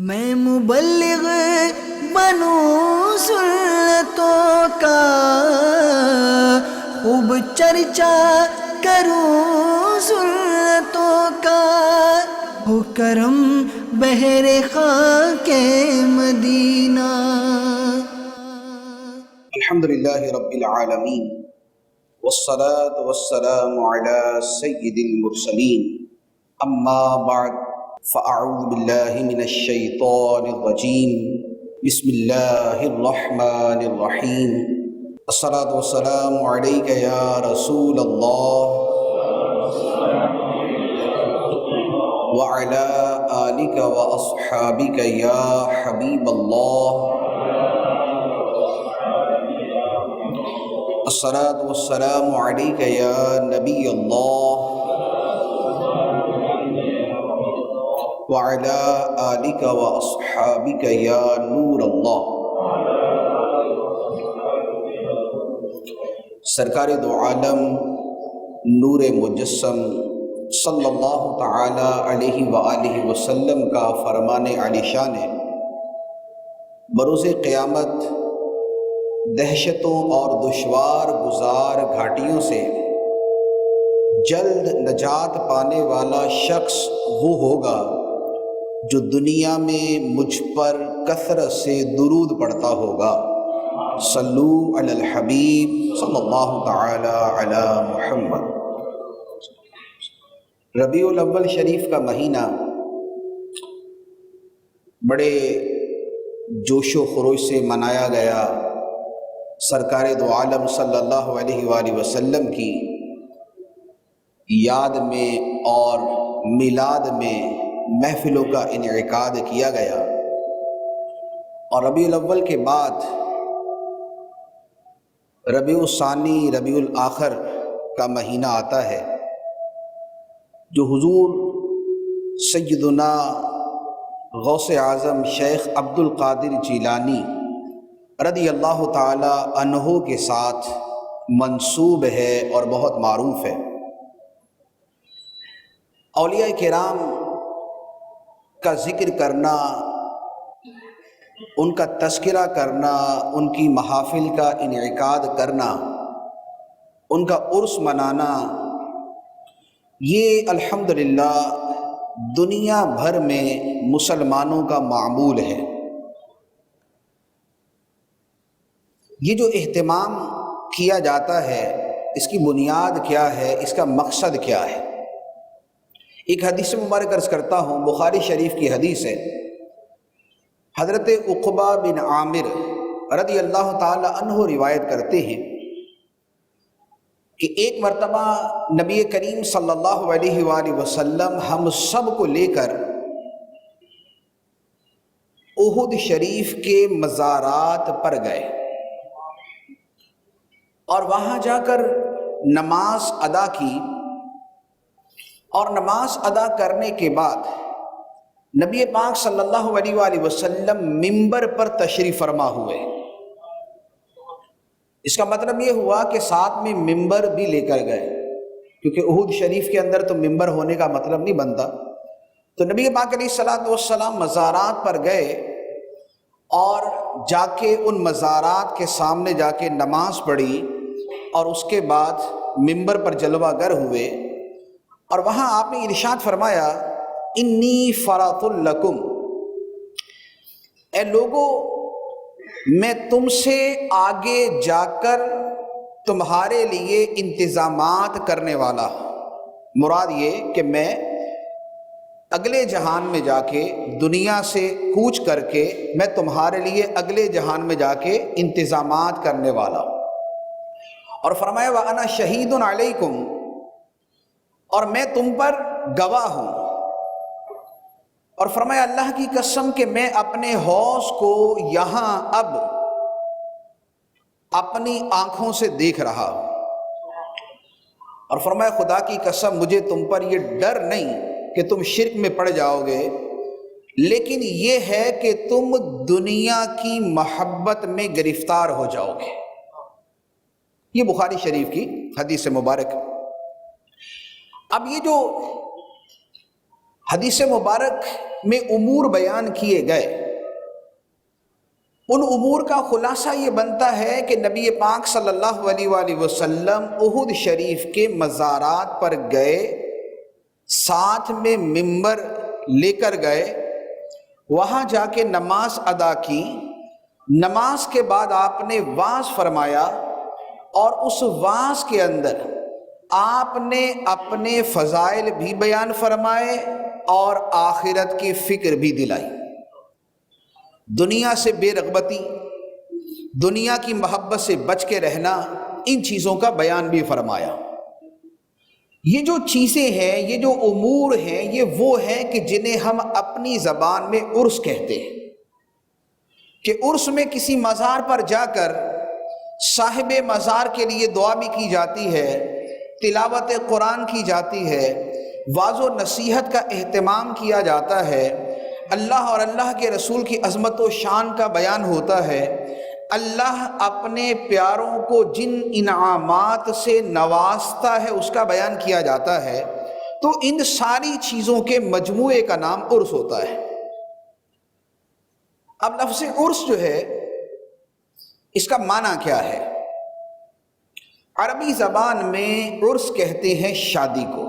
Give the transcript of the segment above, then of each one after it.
میں مبلغ بنوں سنتوں کا، خوب چرچا کروں سنتوں کا، ہو کرم بحر خاک مدینہ۔ الحمدللہ رب العالمین والصلاة والسلام علی سید المرسلین، اما بعد فاعوذ باللہ من الشیطان الرجیم، بسم اللہ الرحمن الرحیم۔ الصلاة والسلام علیک یا رسول اللہ وعلی آلک واصحابک یا حبیب اللہ۔ الصلاة والسلام علیک یا نبی اللہ وعلی آلک واصحابک یا نور اللہ۔ سرکار دو عالم نور مجسم صلی اللہ تعالی علیہ وآلہ وسلم کا فرمان عالی شان ہے، بروز قیامت دہشتوں اور دشوار گزار گھاٹیوں سے جلد نجات پانے والا شخص وہ ہوگا جو دنیا میں مجھ پر کثرت سے درود پڑھتا ہوگا۔ صلو علی الحبیب صلی اللہ تعالی علی محمد۔ ربیع الاول شریف کا مہینہ بڑے جوش و خروش سے منایا گیا۔ سرکار دو عالم صلی اللہ علیہ وآلہ وسلم کی یاد میں اور میلاد میں محفلوں کا انعقاد کیا گیا، اور ربیع الاول کے بعد ربیع الثانی ربیع الآخر کا مہینہ آتا ہے، جو حضور سیدنا غوث اعظم شیخ عبد القادر جیلانی رضی اللہ تعالی عنہ کے ساتھ منسوب ہے اور بہت معروف ہے۔ اولیاء کرام کا ذکر کرنا، ان کا تذکرہ کرنا، ان کی محافل کا انعقاد کرنا، ان کا عرس منانا، یہ الحمدللہ دنیا بھر میں مسلمانوں کا معمول ہے۔ یہ جو اہتمام کیا جاتا ہے، اس کی بنیاد کیا ہے، اس کا مقصد کیا ہے؟ ایک حدیث مبارک عرض کرتا ہوں، بخاری شریف کی حدیث ہے۔ حضرت عقبہ بن عامر رضی اللہ تعالی عنہ روایت کرتے ہیں کہ ایک مرتبہ نبی کریم صلی اللہ علیہ وآلہ وسلم ہم سب کو لے کر احد شریف کے مزارات پر گئے، اور وہاں جا کر نماز ادا کی، اور نماز ادا کرنے کے بعد نبی پاک صلی اللہ علیہ وآلہ وسلم منبر پر تشریف فرما ہوئے۔ اس کا مطلب یہ ہوا کہ ساتھ میں منبر بھی لے کر گئے، کیونکہ احد شریف کے اندر تو منبر ہونے کا مطلب نہیں بنتا۔ تو نبی پاک علیہ الصلوۃ والسلام مزارات پر گئے، اور جا کے ان مزارات کے سامنے جا کے نماز پڑھی، اور اس کے بعد منبر پر جلوہ گر ہوئے، اور وہاں آپ نے ارشاد فرمایا، انی فرط لکم، اے لوگو میں تم سے آگے جا کر تمہارے لیے انتظامات کرنے والا ہوں۔ مراد یہ کہ میں اگلے جہان میں جا کے، دنیا سے کوچ کر کے، میں تمہارے لیے اگلے جہان میں جا کے انتظامات کرنے والا ہوں۔ اور فرمایا وَأَنَا شَهِيدٌ عَلَيْكُمْ، اور میں تم پر گواہ ہوں۔ اور فرمایا اللہ کی قسم کہ میں اپنے حوض کو یہاں اب اپنی آنکھوں سے دیکھ رہا ہوں۔ اور فرمایا خدا کی قسم مجھے تم پر یہ ڈر نہیں کہ تم شرک میں پڑ جاؤ گے، لیکن یہ ہے کہ تم دنیا کی محبت میں گرفتار ہو جاؤ گے۔ یہ بخاری شریف کی حدیث مبارک۔ اب یہ جو حدیث مبارک میں امور بیان کیے گئے، ان امور کا خلاصہ یہ بنتا ہے کہ نبی پاک صلی اللہ علیہ وآلہ وسلم احد شریف کے مزارات پر گئے، ساتھ میں ممبر لے کر گئے، وہاں جا کے نماز ادا کی، نماز کے بعد آپ نے وعظ فرمایا، اور اس وعظ کے اندر آپ نے اپنے فضائل بھی بیان فرمائے اور آخرت کی فکر بھی دلائی، دنیا سے بے رغبتی، دنیا کی محبت سے بچ کے رہنا، ان چیزوں کا بیان بھی فرمایا۔ یہ جو چیزیں ہیں، یہ جو امور ہیں، یہ وہ ہیں کہ جنہیں ہم اپنی زبان میں عرس کہتے ہیں، کہ عرس میں کسی مزار پر جا کر صاحب مزار کے لیے دعا بھی کی جاتی ہے، تلاوت قرآن کی جاتی ہے، واعظ و نصیحت کا اہتمام کیا جاتا ہے، اللہ اور اللہ کے رسول کی عظمت و شان کا بیان ہوتا ہے، اللہ اپنے پیاروں کو جن انعامات سے نوازتا ہے اس کا بیان کیا جاتا ہے، تو ان ساری چیزوں کے مجموعے کا نام عرس ہوتا ہے۔ اب لفظ عرس جو ہے، اس کا معنی کیا ہے؟ عربی زبان میں عرس کہتے ہیں شادی کو،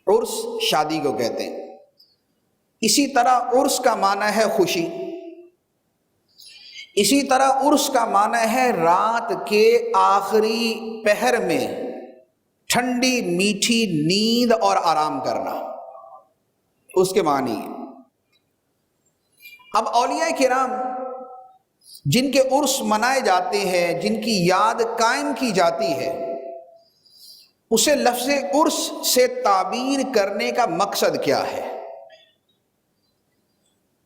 عرس شادی کو کہتے ہیں۔ اسی طرح عرس کا معنی ہے خوشی، اسی طرح عرس کا معنی ہے رات کے آخری پہر میں ٹھنڈی میٹھی نیند اور آرام کرنا، اس کے معنی ہے۔ اب اولیاء کرام جن کے عرس منائے جاتے ہیں، جن کی یاد قائم کی جاتی ہے، اسے لفظ عرس سے تعبیر کرنے کا مقصد کیا ہے؟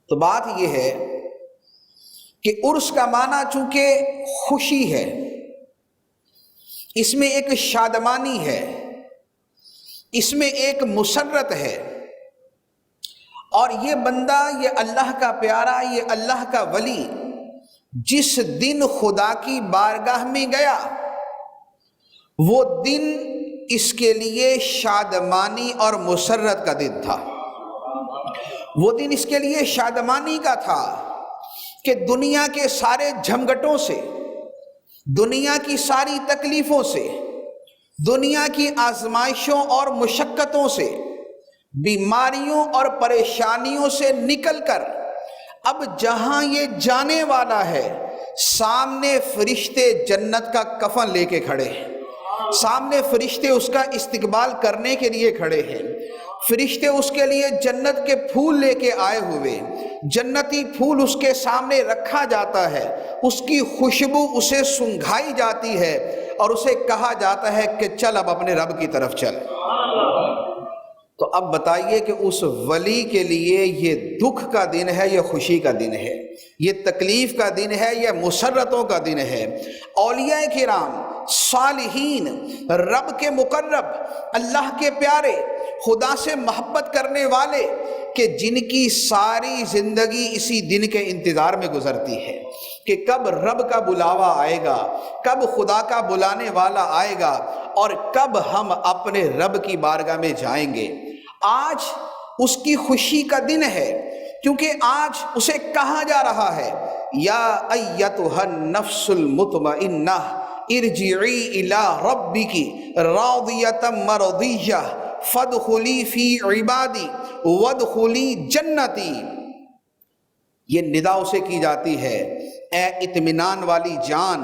تو بات یہ ہے کہ عرس کا معنی چونکہ خوشی ہے، اس میں ایک شادمانی ہے، اس میں ایک مسرت ہے، اور یہ بندہ، یہ اللہ کا پیارا، یہ اللہ کا ولی جس دن خدا کی بارگاہ میں گیا، وہ دن اس کے لیے شادمانی اور مسرت کا دن تھا۔ وہ دن اس کے لیے شادمانی کا تھا کہ دنیا کے سارے جھمگٹوں سے، دنیا کی ساری تکلیفوں سے، دنیا کی آزمائشوں اور مشقتوں سے، بیماریوں اور پریشانیوں سے نکل کر اب جہاں یہ جانے والا ہے، سامنے فرشتے جنت کا کفن لے کے کھڑے ہیں، سامنے فرشتے اس کا استقبال کرنے کے لیے کھڑے ہیں، فرشتے اس کے لیے جنت کے پھول لے کے آئے ہوئے، جنتی پھول اس کے سامنے رکھا جاتا ہے، اس کی خوشبو اسے سنگھائی جاتی ہے، اور اسے کہا جاتا ہے کہ چل اب اپنے رب کی طرف چل۔ تو اب بتائیے کہ اس ولی کے لیے یہ دکھ کا دن ہے یا خوشی کا دن ہے، یہ تکلیف کا دن ہے یا مسرتوں کا دن ہے؟ اولیاء کرام، صالحین، رب کے مقرب، اللہ کے پیارے، خدا سے محبت کرنے والے، کہ جن کی ساری زندگی اسی دن کے انتظار میں گزرتی ہے کہ کب رب کا بلاوا آئے گا، کب خدا کا بلانے والا آئے گا، اور کب ہم اپنے رب کی بارگاہ میں جائیں گے۔ آج اس کی خوشی کا دن ہے، کیونکہ آج اسے کہا جا رہا ہے، یا ایتھا النفس المطمئنہ ارجعی الی ربک راضیۃ مرضیہ فادخلی فی عبادی وادخلی جنتی۔ یہ ندا اسے کی جاتی ہے، اے اطمینان والی جان،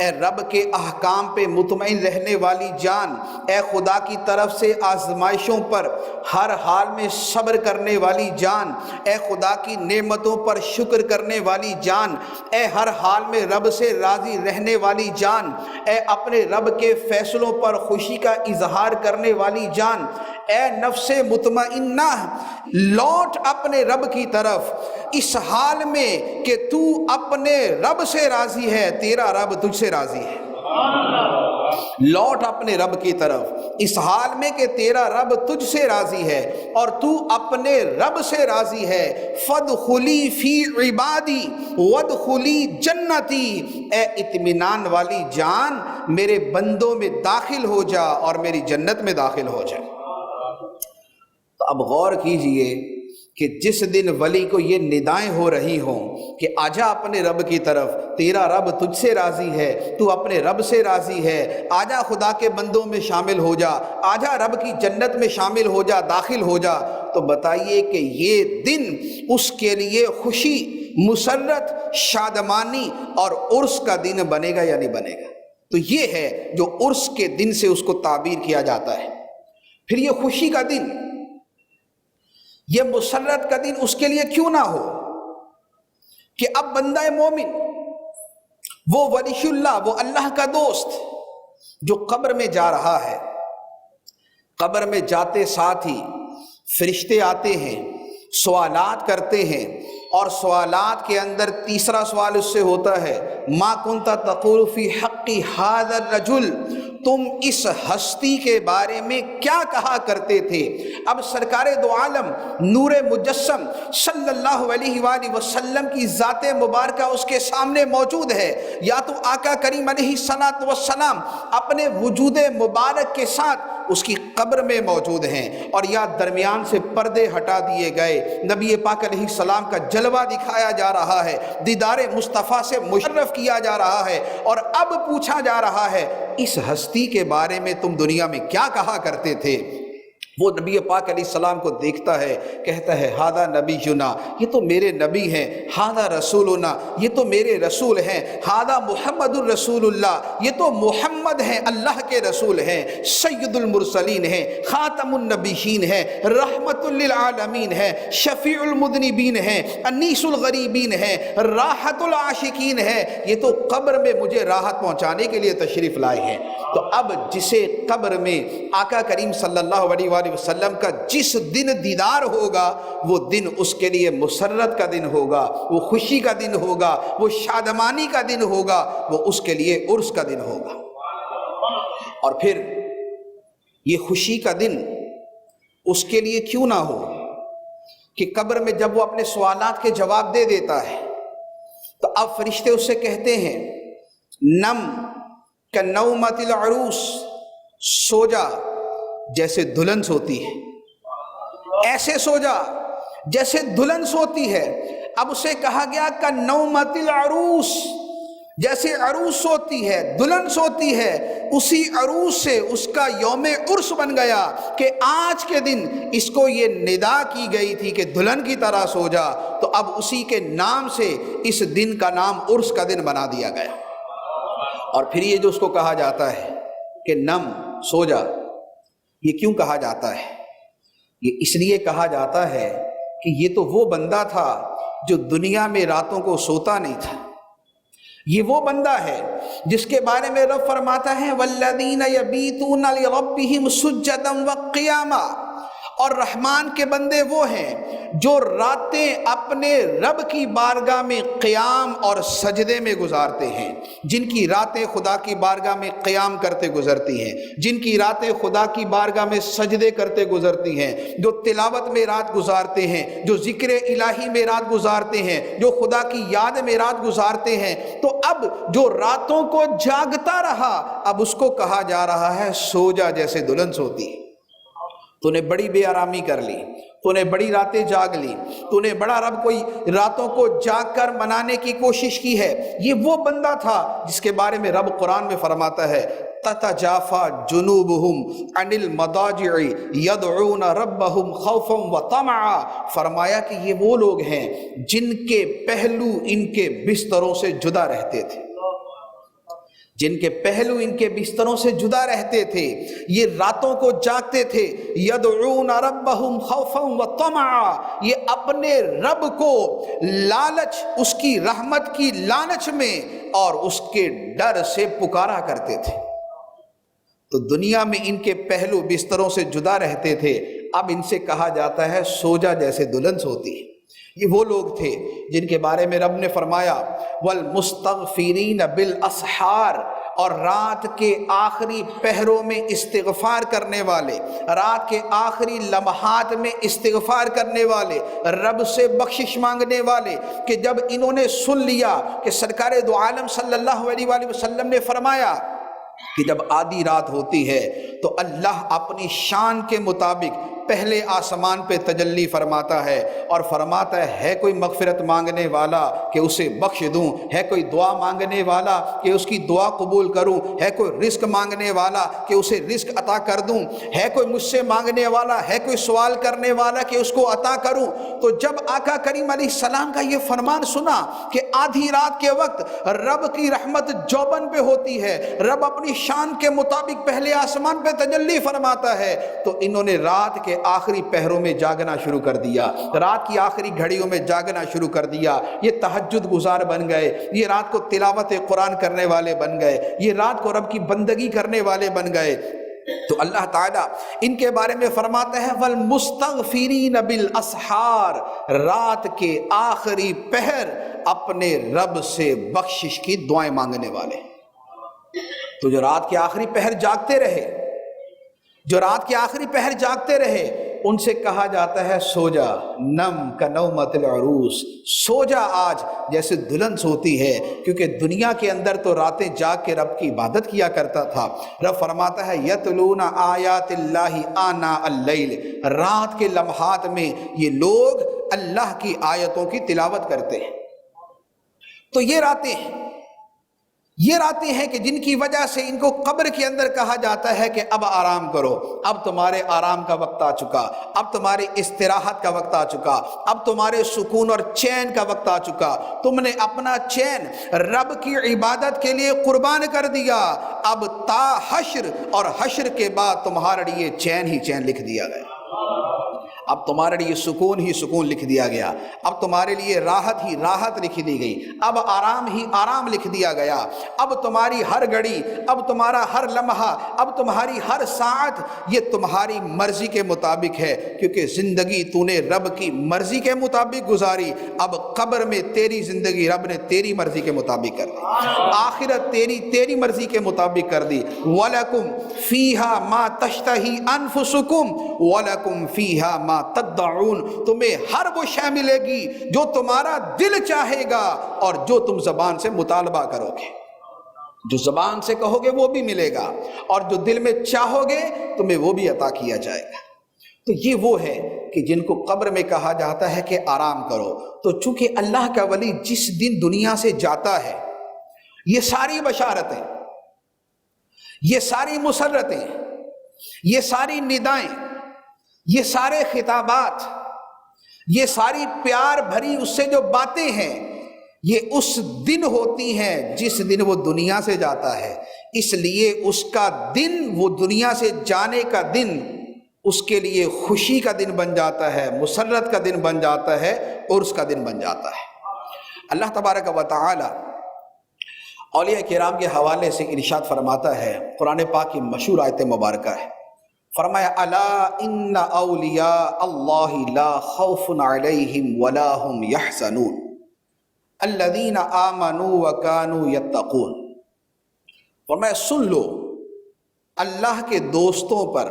اے رب کے احکام پہ مطمئن رہنے والی جان، اے خدا کی طرف سے آزمائشوں پر ہر حال میں صبر کرنے والی جان، اے خدا کی نعمتوں پر شکر کرنے والی جان، اے ہر حال میں رب سے راضی رہنے والی جان، اے اپنے رب کے فیصلوں پر خوشی کا اظہار کرنے والی جان، اے نفس مطمئنہ، لوٹ اپنے رب کی طرف اس حال میں کہ تو اپنے رب سے راضی ہے، تیرا رب تجھ سے راضی ہے۔ لوٹ اپنے رب کی طرف اس حال میں کہ تیرا رب تجھ سے راضی ہے اور تو اپنے رب سے راضی ہے۔ فادخلی فی عبادی وادخلی جنتی، اے اطمینان والی جان، میرے بندوں میں داخل ہو جا اور میری جنت میں داخل ہو جا۔ تو اب غور کیجئے کہ جس دن ولی کو یہ ندائیں ہو رہی ہوں کہ آجا اپنے رب کی طرف، تیرا رب تجھ سے راضی ہے، تو اپنے رب سے راضی ہے، آجا خدا کے بندوں میں شامل ہو جا، آجا رب کی جنت میں شامل ہو جا، داخل ہو جا، تو بتائیے کہ یہ دن اس کے لیے خوشی، مسرت، شادمانی اور عرس کا دن بنے گا یا نہیں بنے گا؟ تو یہ ہے جو عرس کے دن سے اس کو تعبیر کیا جاتا ہے۔ پھر یہ خوشی کا دن، یہ مسرت کا دن اس کے لیے کیوں نہ ہو کہ اب بندہ مومن، وہ ولی اللہ، وہ اللہ کا دوست جو قبر میں جا رہا ہے، قبر میں جاتے ساتھ ہی فرشتے آتے ہیں، سوالات کرتے ہیں، اور سوالات کے اندر تیسرا سوال اس سے ہوتا ہے، ما کنت تقول فی حق ھذا الرجل، تم اس ہستی کے بارے میں کیا کہا کرتے تھے؟ اب سرکار دو عالم نور مجسم صلی اللہ علیہ وآلہ وسلم کی ذات مبارکہ اس کے سامنے موجود ہے، یا تو آقا کریم علیہ الصلوۃ والسلام اپنے وجود مبارک کے ساتھ اس کی قبر میں موجود ہیں، اور یا درمیان سے پردے ہٹا دیے گئے، نبی پاک علیہ السلام کا جلوہ دکھایا جا رہا ہے، دیدار مصطفیٰ سے مشرف کیا جا رہا ہے، اور اب پوچھا جا رہا ہے اس ہستی کے بارے میں تم دنیا میں کیا کہا کرتے تھے؟ وہ نبی پاک علیہ السلام کو دیکھتا ہے، کہتا ہے ھذا نبینا، یہ تو میرے نبی ہیں، ھذا رسولنا، یہ تو میرے رسول ہیں، ھذا محمد الرسول اللہ، یہ تو محمد ہیں، اللہ کے رسول ہیں، سید المرسلین ہیں، خاتم النبیین ہیں، رحمت للعالمین ہیں، شفیع المذنبین ہیں، انیس الغریبین ہیں، راحت العاشقین ہیں، یہ تو قبر میں مجھے راحت پہنچانے کے لیے تشریف لائے ہیں۔ تو اب جسے قبر میں آقا کریم صلی اللہ علیہ وآلہ وسلم کا جس دن دیدار ہوگا، وہ دن اس کے لیے مسرت کا دن ہوگا، وہ خوشی کا دن ہوگا، وہ شادمانی کا دن ہوگا، وہ اس کے لیے عرس کا دن ہوگا۔ اور پھر یہ خوشی کا دن اس کے لیے کیوں نہ ہو کہ قبر میں جب وہ اپنے سوالات کے جواب دے دیتا ہے تو اب فرشتے اس سے کہتے ہیں نم کنومت العروس، سو جا جیسے دلہن سوتی ہے، ایسے سو جا جیسے دلہن سوتی ہے۔ اب اسے کہا گیا کنومت العروس، جیسے عروس سوتی ہے، دلہن سوتی ہے، اسی عروس سے اس کا یوم عرس بن گیا کہ آج کے دن اس کو یہ ندا کی گئی تھی کہ دلہن کی طرح سو جا، تو اب اسی کے نام سے اس دن کا نام عرس کا دن بنا دیا گیا۔ اور پھر یہ جو اس کو کہا جاتا ہے کہ نم، سو جا، یہ کیوں کہا جاتا ہے؟ یہ اس لیے کہا جاتا ہے کہ یہ تو وہ بندہ تھا جو دنیا میں راتوں کو سوتا نہیں تھا، یہ وہ بندہ ہے جس کے بارے میں رب فرماتا ہے والذین یبیتون لربہم سجدا وقیاما، اور رحمان کے بندے وہ ہیں جو راتیں اپنے رب کی بارگاہ میں قیام اور سجدے میں گزارتے ہیں، جن کی راتیں خدا کی بارگاہ میں قیام کرتے گزرتی ہیں، جن کی راتیں خدا کی بارگاہ میں سجدے کرتے گزرتی ہیں، جو تلاوت میں رات گزارتے ہیں، جو ذکر الہی میں رات گزارتے ہیں، جو خدا کی یاد میں رات گزارتے ہیں۔ تو اب جو راتوں کو جاگتا رہا، اب اس کو کہا جا رہا ہے سو جا جیسے دلہن سوتی ہے۔ تو نے بڑی بے آرامی کر لی، تو نے بڑی راتیں جاگ لی، تو نے بڑا رب کوئی راتوں کو جاگ کر منانے کی کوشش کی ہے۔ یہ وہ بندہ تھا جس کے بارے میں رب قرآن میں فرماتا ہے تتجافا جنوبہم عن المضاجع یدعون ربہم خوفا وطمعا، فرمایا کہ یہ وہ لوگ ہیں جن کے پہلو ان کے بستروں سے جدا رہتے تھے، جن کے پہلو ان کے بستروں سے جدا رہتے تھے، یہ راتوں کو جاگتے تھے، یدعون ربہم خوفا وطمعا، یہ اپنے رب کو لالچ، اس کی رحمت کی لالچ میں اور اس کے ڈر سے پکارا کرتے تھے۔ تو دنیا میں ان کے پہلو بستروں سے جدا رہتے تھے، اب ان سے کہا جاتا ہے سو جا جیسے دلہن سوتی ہے۔ یہ وہ لوگ تھے جن کے بارے میں رب نے فرمایا والمستغفرین بالاسحار، اور رات کے آخری پہروں میں استغفار کرنے والے، رات کے آخری لمحات میں استغفار کرنے والے، رب سے بخشش مانگنے والے، کہ جب انہوں نے سن لیا کہ سرکار دو عالم صلی اللہ علیہ وآلہ وسلم نے فرمایا کہ جب آدھی رات ہوتی ہے تو اللہ اپنی شان کے مطابق پہلے آسمان پہ تجلی فرماتا ہے اور فرماتا ہے کوئی مغفرت مانگنے والا کہ اسے بخش دوں، ہے کوئی دعا مانگنے والا کہ اس کی دعا قبول کروں، ہے کوئی رزق مانگنے والا کہ اسے رزق عطا کر دوں، ہے کوئی مجھ سے مانگنے والا، ہے کوئی سوال کرنے والا کہ اس کو عطا کروں۔ تو جب آقا کریم علیہ السلام کا یہ فرمان سنا کہ آدھی رات کے وقت رب کی رحمت جوبن پہ ہوتی ہے، رب اپنی شان کے مطابق پہلے آسمان پہ تجلی فرماتا ہے، تو انہوں نے رات کے آخری پہروں میں جاگنا شروع کر دیا، رات کی آخری گھڑیوں میں جاگنا شروع کر دیا۔ یہ تہجد گزار بن گئے، یہ رات کو تلاوت قرآن کرنے والے بن گئے، یہ رات کو رب کی بندگی کرنے والے بن گئے۔ تو اللہ تعالیٰ ان کے بارے میں فرماتا ہے وَالْمُسْتَغْفِرِينَ بِالْأَسْحَارِ، رات کے آخری پہر اپنے رب سے بخشش کی دعائیں مانگنے والے۔ تو جو رات کے آخری پہر جاگتے رہے، جو رات کے آخری پہر جاگتے رہے، ان سے کہا جاتا ہے سو جا، نم کنومت العروس، سو جا آج جیسے دلہن سوتی ہے، کیونکہ دنیا کے اندر تو راتیں جاگ کے رب کی عبادت کیا کرتا تھا۔ رب فرماتا ہے یتلون آیات اللہ آناء اللیل، رات کے لمحات میں یہ لوگ اللہ کی آیتوں کی تلاوت کرتے ہیں۔ تو یہ راتیں ہیں کہ جن کی وجہ سے ان کو قبر کے اندر کہا جاتا ہے کہ اب آرام کرو، اب تمہارے آرام کا وقت آ چکا، اب تمہاری استراحت کا وقت آ چکا، اب تمہارے سکون اور چین کا وقت آ چکا، تم نے اپنا چین رب کی عبادت کے لیے قربان کر دیا، اب تا حشر اور حشر کے بعد تمہارے لیے چین ہی چین لکھ دیا گیا، اب تمہارے لیے سکون ہی سکون لکھ دیا گیا، اب تمہارے لیے راحت ہی راحت لکھ دی گئی، اب آرام ہی آرام لکھ دیا گیا، اب تمہاری ہر گھڑی، اب تمہارا ہر لمحہ، اب تمہاری ہر ساعت یہ تمہاری مرضی کے مطابق ہے، کیونکہ زندگی تو نے رب کی مرضی کے مطابق گزاری، اب قبر میں تیری زندگی رب نے تیری مرضی کے مطابق کر دی، آخرت تیری مرضی کے مطابق کر دی۔ وَلَكُمْ فِيهَا مَا تَشْتَهِي أَنفُسُكُمْ وَلَكُمْ فِيهَا مَا تدعون، تمہیں ہر وہ شے ملے گی جو تمہارا دل چاہے گا اور جو تم زبان سے مطالبہ کرو گے، جو زبان سے کہو گے وہ بھی ملے گا اور جو دل میں چاہو گے تمہیں وہ بھی عطا کیا جائے گا۔ تو یہ وہ ہے کہ جن کو قبر میں کہا جاتا ہے کہ آرام کرو۔ تو چونکہ اللہ کا ولی جس دن دنیا سے جاتا ہے، یہ ساری بشارتیں، یہ ساری مسرتیں، یہ ساری ندائیں، یہ سارے خطابات، یہ ساری پیار بھری اس سے جو باتیں ہیں، یہ اس دن ہوتی ہیں جس دن وہ دنیا سے جاتا ہے۔ اس لیے اس کا دن، وہ دنیا سے جانے کا دن اس کے لیے خوشی کا دن بن جاتا ہے، مسرت کا دن بن جاتا ہے، عرس کا دن بن جاتا ہے۔ اللہ تبارک و تعالی اولیاء کرام کے حوالے سے ارشاد فرماتا ہے، قرآن پاک کی مشہور آیت مبارکہ ہے، فرمایا الا ان اولیاء اللہ لا خوف علیہم ولا هم یحزنون الذین آمنوا وکانوا یتقون۔ فرمایا سن لو، اللہ کے دوستوں پر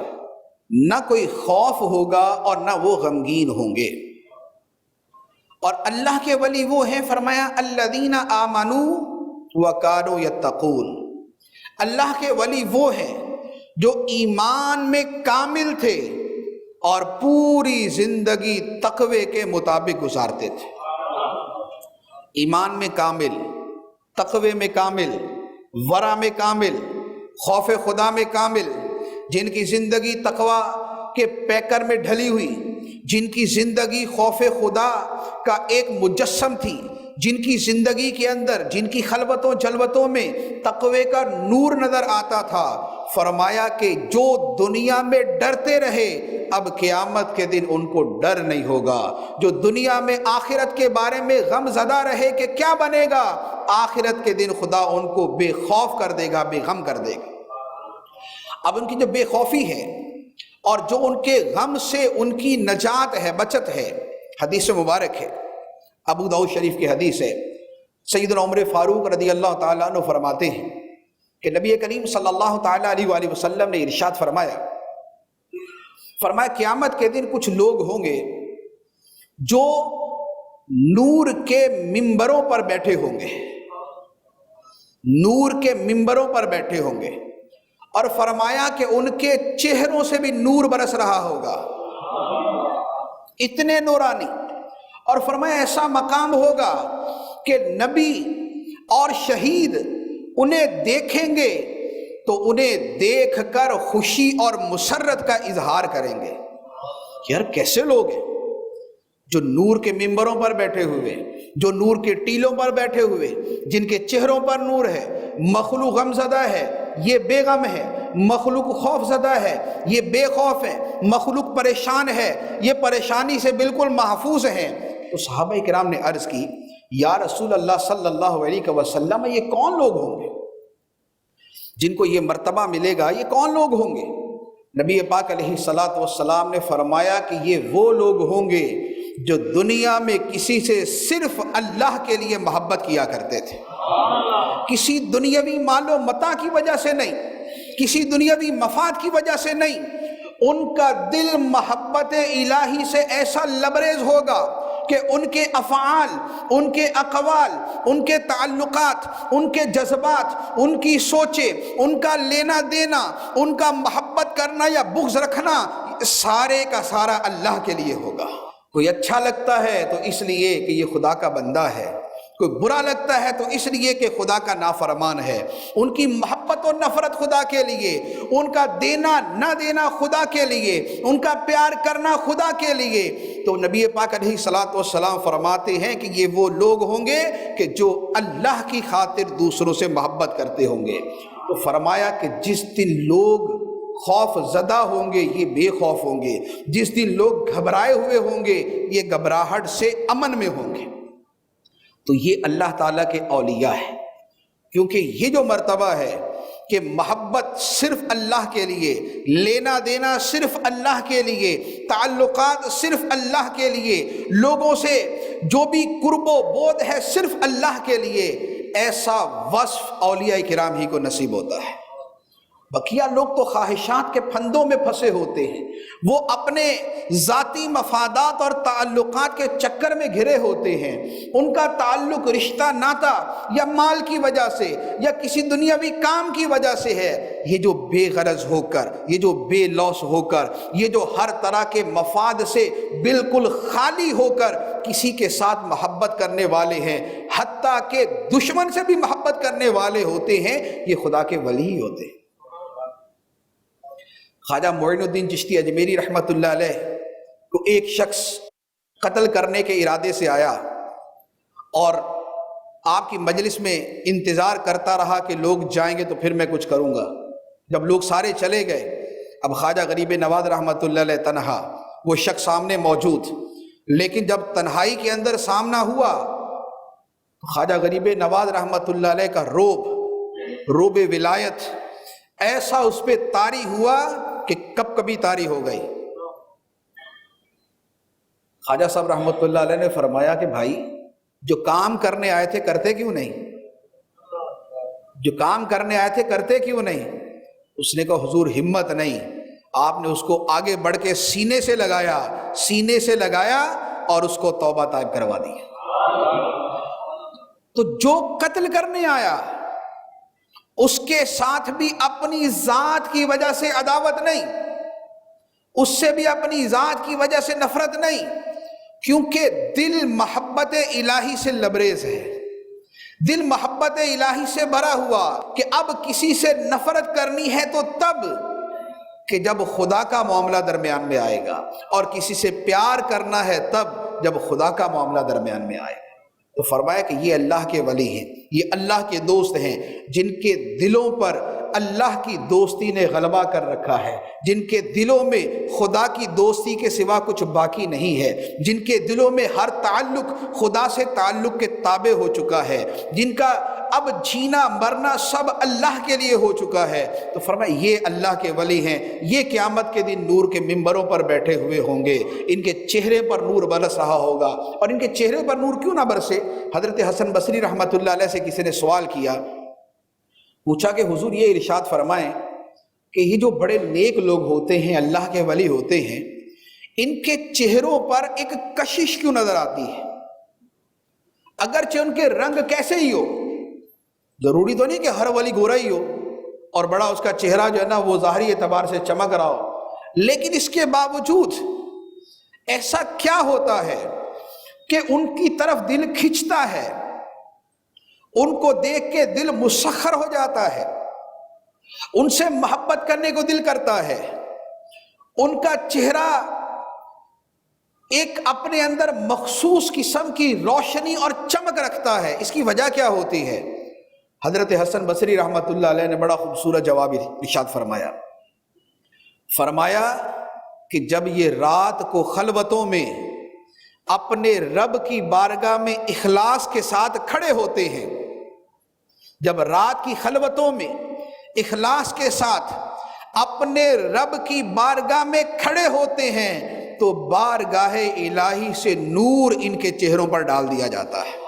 نہ کوئی خوف ہوگا اور نہ وہ غمگین ہوں گے، اور اللہ کے ولی وہ ہیں، فرمایا الذین آمنوا وکانوا یتقون، اللہ کے ولی وہ ہیں جو ایمان میں کامل تھے اور پوری زندگی تقوی کے مطابق گزارتے تھے۔ ایمان میں کامل، تقوی میں کامل، ورع میں کامل، خوف خدا میں کامل، جن کی زندگی تقوی کے پیکر میں ڈھلی ہوئی، جن کی زندگی خوف خدا کا ایک مجسم تھی، جن کی زندگی کے اندر، جن کی خلوتوں جلوتوں میں تقوی کا نور نظر آتا تھا، فرمایا کہ جو دنیا میں ڈرتے رہے اب قیامت کے دن ان کو ڈر نہیں ہوگا، جو دنیا میں آخرت کے بارے میں غم زدہ رہے کہ کیا بنے گا، آخرت کے دن خدا ان کو بے خوف کر دے گا، بے غم کر دے گا۔ اب ان کی جو بے خوفی ہے اور جو ان کے غم سے ان کی نجات ہے، بچت ہے، حدیث مبارک ہے، ابو داؤد شریف کی حدیث ہے، سیدنا عمر فاروق رضی اللہ تعالیٰ عنہ فرماتے ہیں کہ نبی کریم صلی اللہ تعالیٰ علیہ وآلہ وسلم نے ارشاد فرمایا قیامت کے دن کچھ لوگ ہوں گے جو نور کے ممبروں پر بیٹھے ہوں گے، نور کے ممبروں پر بیٹھے ہوں گے، اور فرمایا کہ ان کے چہروں سے بھی نور برس رہا ہوگا، اتنے نورانی. اور فرمایا ایسا مقام ہوگا کہ نبی اور شہید انہیں دیکھیں گے تو انہیں دیکھ کر خوشی اور مسرت کا اظہار کریں گے. یار کیسے لوگ ہیں جو نور کے ممبروں پر بیٹھے ہوئے، جو نور کے ٹیلوں پر بیٹھے ہوئے، جن کے چہروں پر نور ہے. مخلوق غم زدہ ہے، یہ بے غم ہے. مخلوق خوف زدہ ہے، یہ بے خوف ہے. مخلوق پریشان ہے، یہ پریشانی سے بالکل محفوظ ہیں. تو صحابہ کرام نے عرض کی یا رسول اللہ صلی اللہ علیہ وسلم یہ کون لوگ ہوں گے جن کو یہ مرتبہ ملے گا؟ یہ کون لوگ ہوں گے؟ نبی پاک علیہ الصلاۃ والسلام نے فرمایا کہ یہ وہ لوگ ہوں گے جو دنیا میں کسی سے صرف اللہ کے لیے محبت کیا کرتے تھے، کسی دنیاوی مال و متاع کی وجہ سے نہیں، کسی دنیاوی مفاد کی وجہ سے نہیں. ان کا دل محبت الہی سے ایسا لبریز ہوگا کہ ان کے افعال، ان کے اقوال، ان کے تعلقات، ان کے جذبات، ان کی سوچیں، ان کا لینا دینا، ان کا محبت کرنا یا بغض رکھنا سارے کا سارا اللہ کے لیے ہوگا. کوئی اچھا لگتا ہے تو اس لیے کہ یہ خدا کا بندہ ہے، کوئی برا لگتا ہے تو اس لیے کہ خدا کا نافرمان ہے. ان کی محبت و نفرت خدا کے لیے، ان کا دینا نہ دینا خدا کے لیے، ان کا پیار کرنا خدا کے لیے. تو نبی پاک علیہ الصلاۃ والسلام فرماتے ہیں کہ یہ وہ لوگ ہوں گے کہ جو اللہ کی خاطر دوسروں سے محبت کرتے ہوں گے. تو فرمایا کہ جس دن لوگ خوف زدہ ہوں گے یہ بے خوف ہوں گے، جس دن لوگ گھبرائے ہوئے ہوں گے یہ گھبراہٹ سے امن میں ہوں گے. تو یہ اللہ تعالیٰ کے اولیاء ہے، کیونکہ یہ جو مرتبہ ہے کہ محبت صرف اللہ کے لیے، لینا دینا صرف اللہ کے لیے، تعلقات صرف اللہ کے لیے، لوگوں سے جو بھی قرب و بود ہے صرف اللہ کے لیے، ایسا وصف اولیاء کرام ہی کو نصیب ہوتا ہے. بقیہ لوگ تو خواہشات کے پھندوں میں پھنسے ہوتے ہیں، وہ اپنے ذاتی مفادات اور تعلقات کے چکر میں گھرے ہوتے ہیں. ان کا تعلق رشتہ ناتا یا مال کی وجہ سے یا کسی دنیاوی کام کی وجہ سے ہے. یہ جو بے غرض ہو کر، یہ جو بے لوث ہو کر، یہ جو ہر طرح کے مفاد سے بالکل خالی ہو کر کسی کے ساتھ محبت کرنے والے ہیں، حتیٰ کہ دشمن سے بھی محبت کرنے والے ہوتے ہیں، یہ خدا کے ولی ہی ہوتے ہیں. خواجہ معین الدین چشتی اجمیری رحمۃ اللہ علیہ کو ایک شخص قتل کرنے کے ارادے سے آیا اور آپ کی مجلس میں انتظار کرتا رہا کہ لوگ جائیں گے تو پھر میں کچھ کروں گا. جب لوگ سارے چلے گئے، اب خواجہ غریب نواز رحمۃ اللہ علیہ تنہا، وہ شخص سامنے موجود. لیکن جب تنہائی کے اندر سامنا ہوا تو خواجہ غریب نواز رحمۃ اللہ علیہ کا روب ولایت ایسا اس پہ طاری ہوا کہ کب کبھی طاری ہو گئی. خواجہ صاحب رحمۃ اللہ علیہ نے فرمایا کہ بھائی جو کام کرنے آئے تھے کرتے کیوں نہیں؟ جو کام کرنے آئے تھے کرتے کیوں نہیں؟ اس نے کہا حضور ہمت نہیں. آپ نے اس کو آگے بڑھ کے سینے سے لگایا اور اس کو توبہ طائب کروا دی. تو جو قتل کرنے آیا اس کے ساتھ بھی اپنی ذات کی وجہ سے عداوت نہیں، اس سے بھی اپنی ذات کی وجہ سے نفرت نہیں، کیونکہ دل محبت الہی سے لبریز ہے، دل محبت الہی سے بھرا ہوا کہ اب کسی سے نفرت کرنی ہے تو تب کہ جب خدا کا معاملہ درمیان میں آئے گا، اور کسی سے پیار کرنا ہے تب جب خدا کا معاملہ درمیان میں آئے گا. تو فرمایا کہ یہ اللہ کے ولی ہیں، یہ اللہ کے دوست ہیں، جن کے دلوں پر اللہ کی دوستی نے غلبہ کر رکھا ہے، جن کے دلوں میں خدا کی دوستی کے سوا کچھ باقی نہیں ہے، جن کے دلوں میں ہر تعلق خدا سے تعلق کے تابع ہو چکا ہے، جن کا اب جینا مرنا سب اللہ کے لیے ہو چکا ہے. تو فرمایا یہ اللہ کے ولی ہیں، یہ قیامت کے دن نور کے ممبروں پر بیٹھے ہوئے ہوں گے، ان کے چہرے پر نور برس رہا ہوگا. اور ان کے چہرے پر نور کیوں نہ برسے؟ حضرت حسن بصری رحمۃ اللہ علیہ سے کسی نے سوال کیا، پوچھا کہ حضور یہ ارشاد فرمائیں کہ یہ جو بڑے نیک لوگ ہوتے ہیں، اللہ کے ولی ہوتے ہیں، ان کے چہروں پر ایک کشش کیوں نظر آتی ہے؟ اگرچہ ان کے رنگ کیسے ہی ہو، ضروری تو نہیں کہ ہر ولی گورا ہی ہو اور بڑا اس کا چہرہ جو ہے نا وہ ظاہری اعتبار سے چمک رہا ہو، لیکن اس کے باوجود ایسا کیا ہوتا ہے کہ ان کی طرف دل کھنچتا ہے، ان کو دیکھ کے دل مسخر ہو جاتا ہے، ان سے محبت کرنے کو دل کرتا ہے، ان کا چہرہ ایک اپنے اندر مخصوص قسم کی روشنی اور چمک رکھتا ہے؟ اس کی وجہ کیا ہوتی ہے؟ حضرت حسن بصری رحمۃ اللہ علیہ نے بڑا خوبصورت جواب ارشاد فرمایا، فرمایا کہ جب یہ رات کو خلوتوں میں اپنے رب کی بارگاہ میں اخلاص کے ساتھ کھڑے ہوتے ہیں، جب رات کی خلوتوں میں اخلاص کے ساتھ اپنے رب کی بارگاہ میں کھڑے ہوتے ہیں تو بارگاہ الہی سے نور ان کے چہروں پر ڈال دیا جاتا ہے۔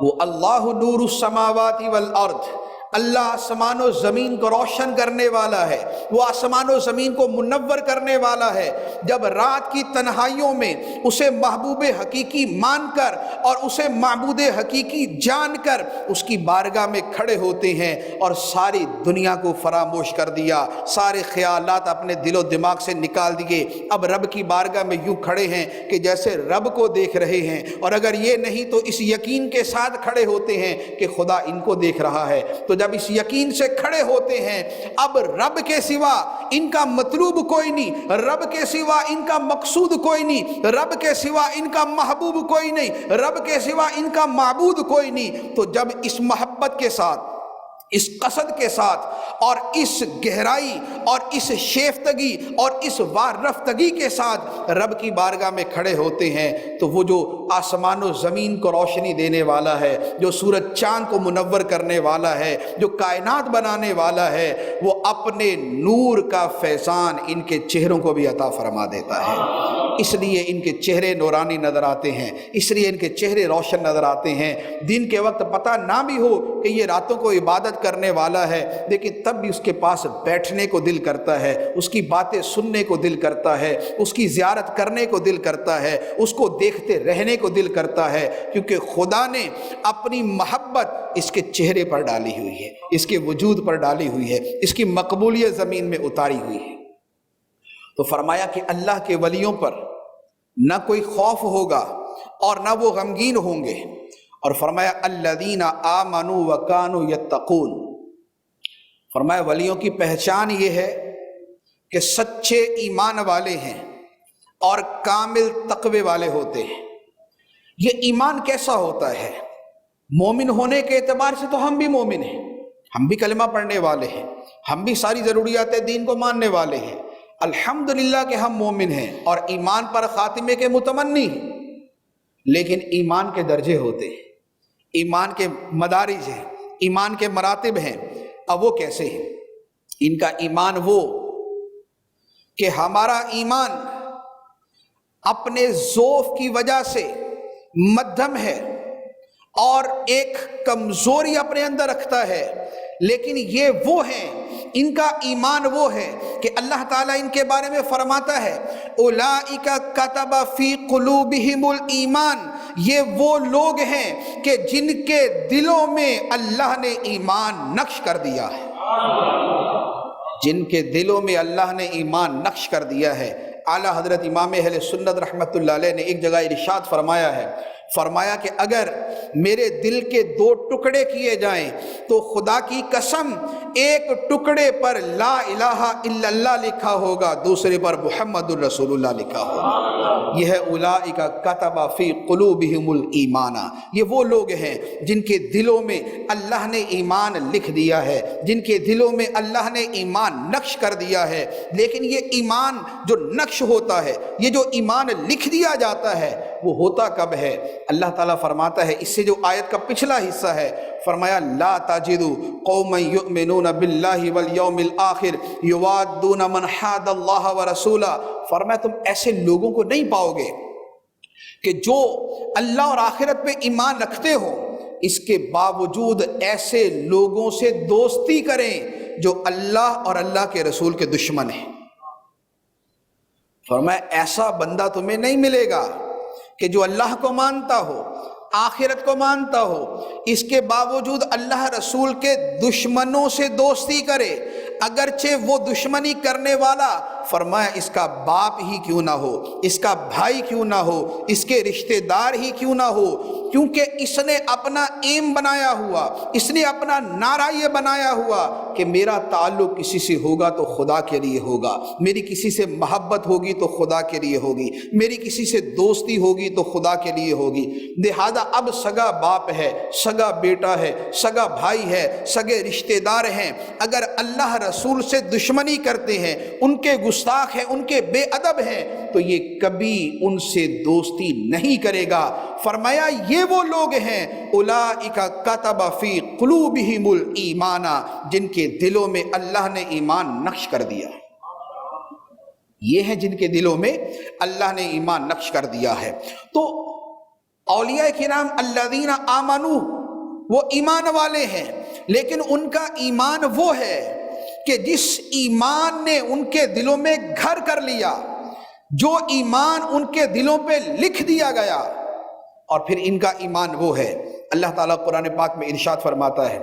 وہ اللہ نور السماوات والارض، اللہ آسمان و زمین کو روشن کرنے والا ہے، وہ آسمان و زمین کو منور کرنے والا ہے۔ جب رات کی تنہائیوں میں اسے محبوب حقیقی مان کر اور اسے معبود حقیقی جان کر اس کی بارگاہ میں کھڑے ہوتے ہیں اور ساری دنیا کو فراموش کر دیا، سارے خیالات اپنے دل و دماغ سے نکال دیے، اب رب کی بارگاہ میں یوں کھڑے ہیں کہ جیسے رب کو دیکھ رہے ہیں، اور اگر یہ نہیں تو اس یقین کے ساتھ کھڑے ہوتے ہیں کہ خدا ان کو دیکھ رہا ہے۔ تو جب اس یقین سے کھڑے ہوتے ہیں اب رب کے سوا ان کا مطلوب کوئی نہیں، رب کے سوا ان کا مقصود کوئی نہیں، رب کے سوا ان کا محبوب کوئی نہیں، رب کے سوا ان کا معبود کوئی نہیں، تو جب اس محبت کے ساتھ، اس قصد کے ساتھ اور اس گہرائی اور اس شیفتگی اور اس وارفتگی کے ساتھ رب کی بارگاہ میں کھڑے ہوتے ہیں تو وہ جو آسمان و زمین کو روشنی دینے والا ہے، جو سورج چاند کو منور کرنے والا ہے، جو کائنات بنانے والا ہے، وہ اپنے نور کا فیضان ان کے چہروں کو بھی عطا فرما دیتا ہے۔ اس لیے ان کے چہرے نورانی نظر آتے ہیں، اس لیے ان کے چہرے روشن نظر آتے ہیں۔ دن کے وقت پتہ نہ بھی ہو کہ یہ راتوں کو عبادت کرنے والا ہے، لیکن تب بھی اس کے پاس بیٹھنے کو دل کرتا ہے، اس کی باتیں سننے کو دل کرتا ہے، اس کی زیارت کرنے کو دل کرتا ہے، اس کو دیکھتے رہنے کو دل کرتا ہے، کیونکہ خدا نے اپنی محبت اس کے چہرے پر ڈالی ہوئی ہے، اس کے وجود پر ڈالی ہوئی ہے، اس کی مقبولیت زمین میں اتاری ہوئی ہے۔ تو فرمایا کہ اللہ کے ولیوں پر نہ کوئی خوف ہوگا اور نہ وہ غمگین ہوں گے، اور فرمایا الذین آمنوا وکانوا یتقون، فرمایا ولیوں کی پہچان یہ ہے کہ سچے ایمان والے ہیں اور کامل تقوی والے ہوتے ہیں۔ یہ ایمان کیسا ہوتا ہے؟ مومن ہونے کے اعتبار سے تو ہم بھی مومن ہیں، ہم بھی کلمہ پڑھنے والے ہیں، ہم بھی ساری ضروریات دین کو ماننے والے ہیں، الحمدللہ کہ ہم مومن ہیں اور ایمان پر خاتمے کے متمنی ہیں، لیکن ایمان کے درجے ہوتے ہیں، ایمان کے مدارج ہیں، ایمان کے مراتب ہیں۔ اب وہ کیسے ہیں؟ ان کا ایمان وہ کہ ہمارا ایمان اپنے ضعف کی وجہ سے مدھم ہے اور ایک کمزوری اپنے اندر رکھتا ہے، لیکن یہ وہ ہیں، ان کا ایمان وہ ہے کہ اللہ تعالیٰ ان کے بارے میں فرماتا ہے اولئک کتب فی قلوبہم الایمان، یہ وہ لوگ ہیں کہ جن کے دلوں میں اللہ نے ایمان نقش کر دیا ہے، جن کے دلوں میں اللہ نے ایمان نقش کر دیا ہے۔ اعلیٰ حضرت امام اہل سنت رحمۃ اللہ علیہ نے ایک جگہ ارشاد فرمایا ہے، فرمایا کہ اگر میرے دل کے دو ٹکڑے کیے جائیں تو خدا کی قسم ایک ٹکڑے پر لا الہ الا اللہ لکھا ہوگا، دوسرے پر محمد الرسول اللہ لکھا ہوگا۔ یہ ہے اولئک کتب فی قلوبہم الایمان، یہ وہ لوگ ہیں جن کے دلوں میں اللہ نے ایمان لکھ دیا ہے، جن کے دلوں میں اللہ نے ایمان نقش کر دیا ہے۔ لیکن یہ ایمان جو نقش ہوتا ہے، یہ جو ایمان لکھ دیا جاتا ہے، وہ ہوتا کب ہے؟ اللہ تعالیٰ فرماتا ہے، اس سے جو آیت کا پچھلا حصہ ہے، فرمایا لا تجد قوما یؤمنون باللہ والیوم الآخر یوادون من حاد اللہ ورسولہ، فرمایا تم ایسے لوگوں کو نہیں پاؤ گے کہ جو اللہ اور آخرت پہ ایمان رکھتے ہو، اس کے باوجود ایسے لوگوں سے دوستی کریں جو اللہ اور اللہ کے رسول کے دشمن ہیں۔ فرمایا ایسا بندہ تمہیں نہیں ملے گا کہ جو اللہ کو مانتا ہو، آخرت کو مانتا ہو، اس کے باوجود اللہ رسول کے دشمنوں سے دوستی کرے، اگرچہ وہ دشمنی کرنے والا فرمایا اس کا باپ ہی کیوں نہ ہو، اس کا بھائی کیوں نہ ہو، اس کے رشتہ دار ہی کیوں نہ ہو، کیونکہ اس نے اپنا ایم بنایا ہوا، اس نے اپنا نعرہ یہ بنایا ہوا کہ میرا تعلق کسی سے ہوگا تو خدا کے لیے ہوگا، میری کسی سے محبت ہوگی تو خدا کے لیے ہوگی، میری کسی سے دوستی ہوگی تو خدا کے لیے ہوگی۔ لہذا اب سگا باپ ہے، سگا بیٹا ہے، سگا بھائی ہے، سگے رشتہ دار ہیں، اگر اللہ رسول سے دشمنی کرتے ہیں، ان کے گستاخ ہیں، ان کے بے ادب ہیں، تو یہ کبھی ان سے دوستی نہیں کرے گا۔ فرمایا یہ وہ لوگ ہیں اولئک کتب فی قلوبہم الایمان، جن کے دلوں میں اللہ نے ایمان نقش کر دیا۔ یہ ہیں جن کے دلوں میں اللہ نے ایمان نقش کر دیا ہے۔ تو اولیاء کرام الذین آمنوا، وہ ایمان والے ہیں، لیکن ان کا ایمان وہ ہے کہ جس ایمان نے ان کے دلوں میں گھر کر لیا، جو ایمان ان کے دلوں پہ لکھ دیا گیا، اور پھر ان کا ایمان وہ ہے۔ اللہ تعالیٰ قرآن پاک میں ارشاد فرماتا ہے،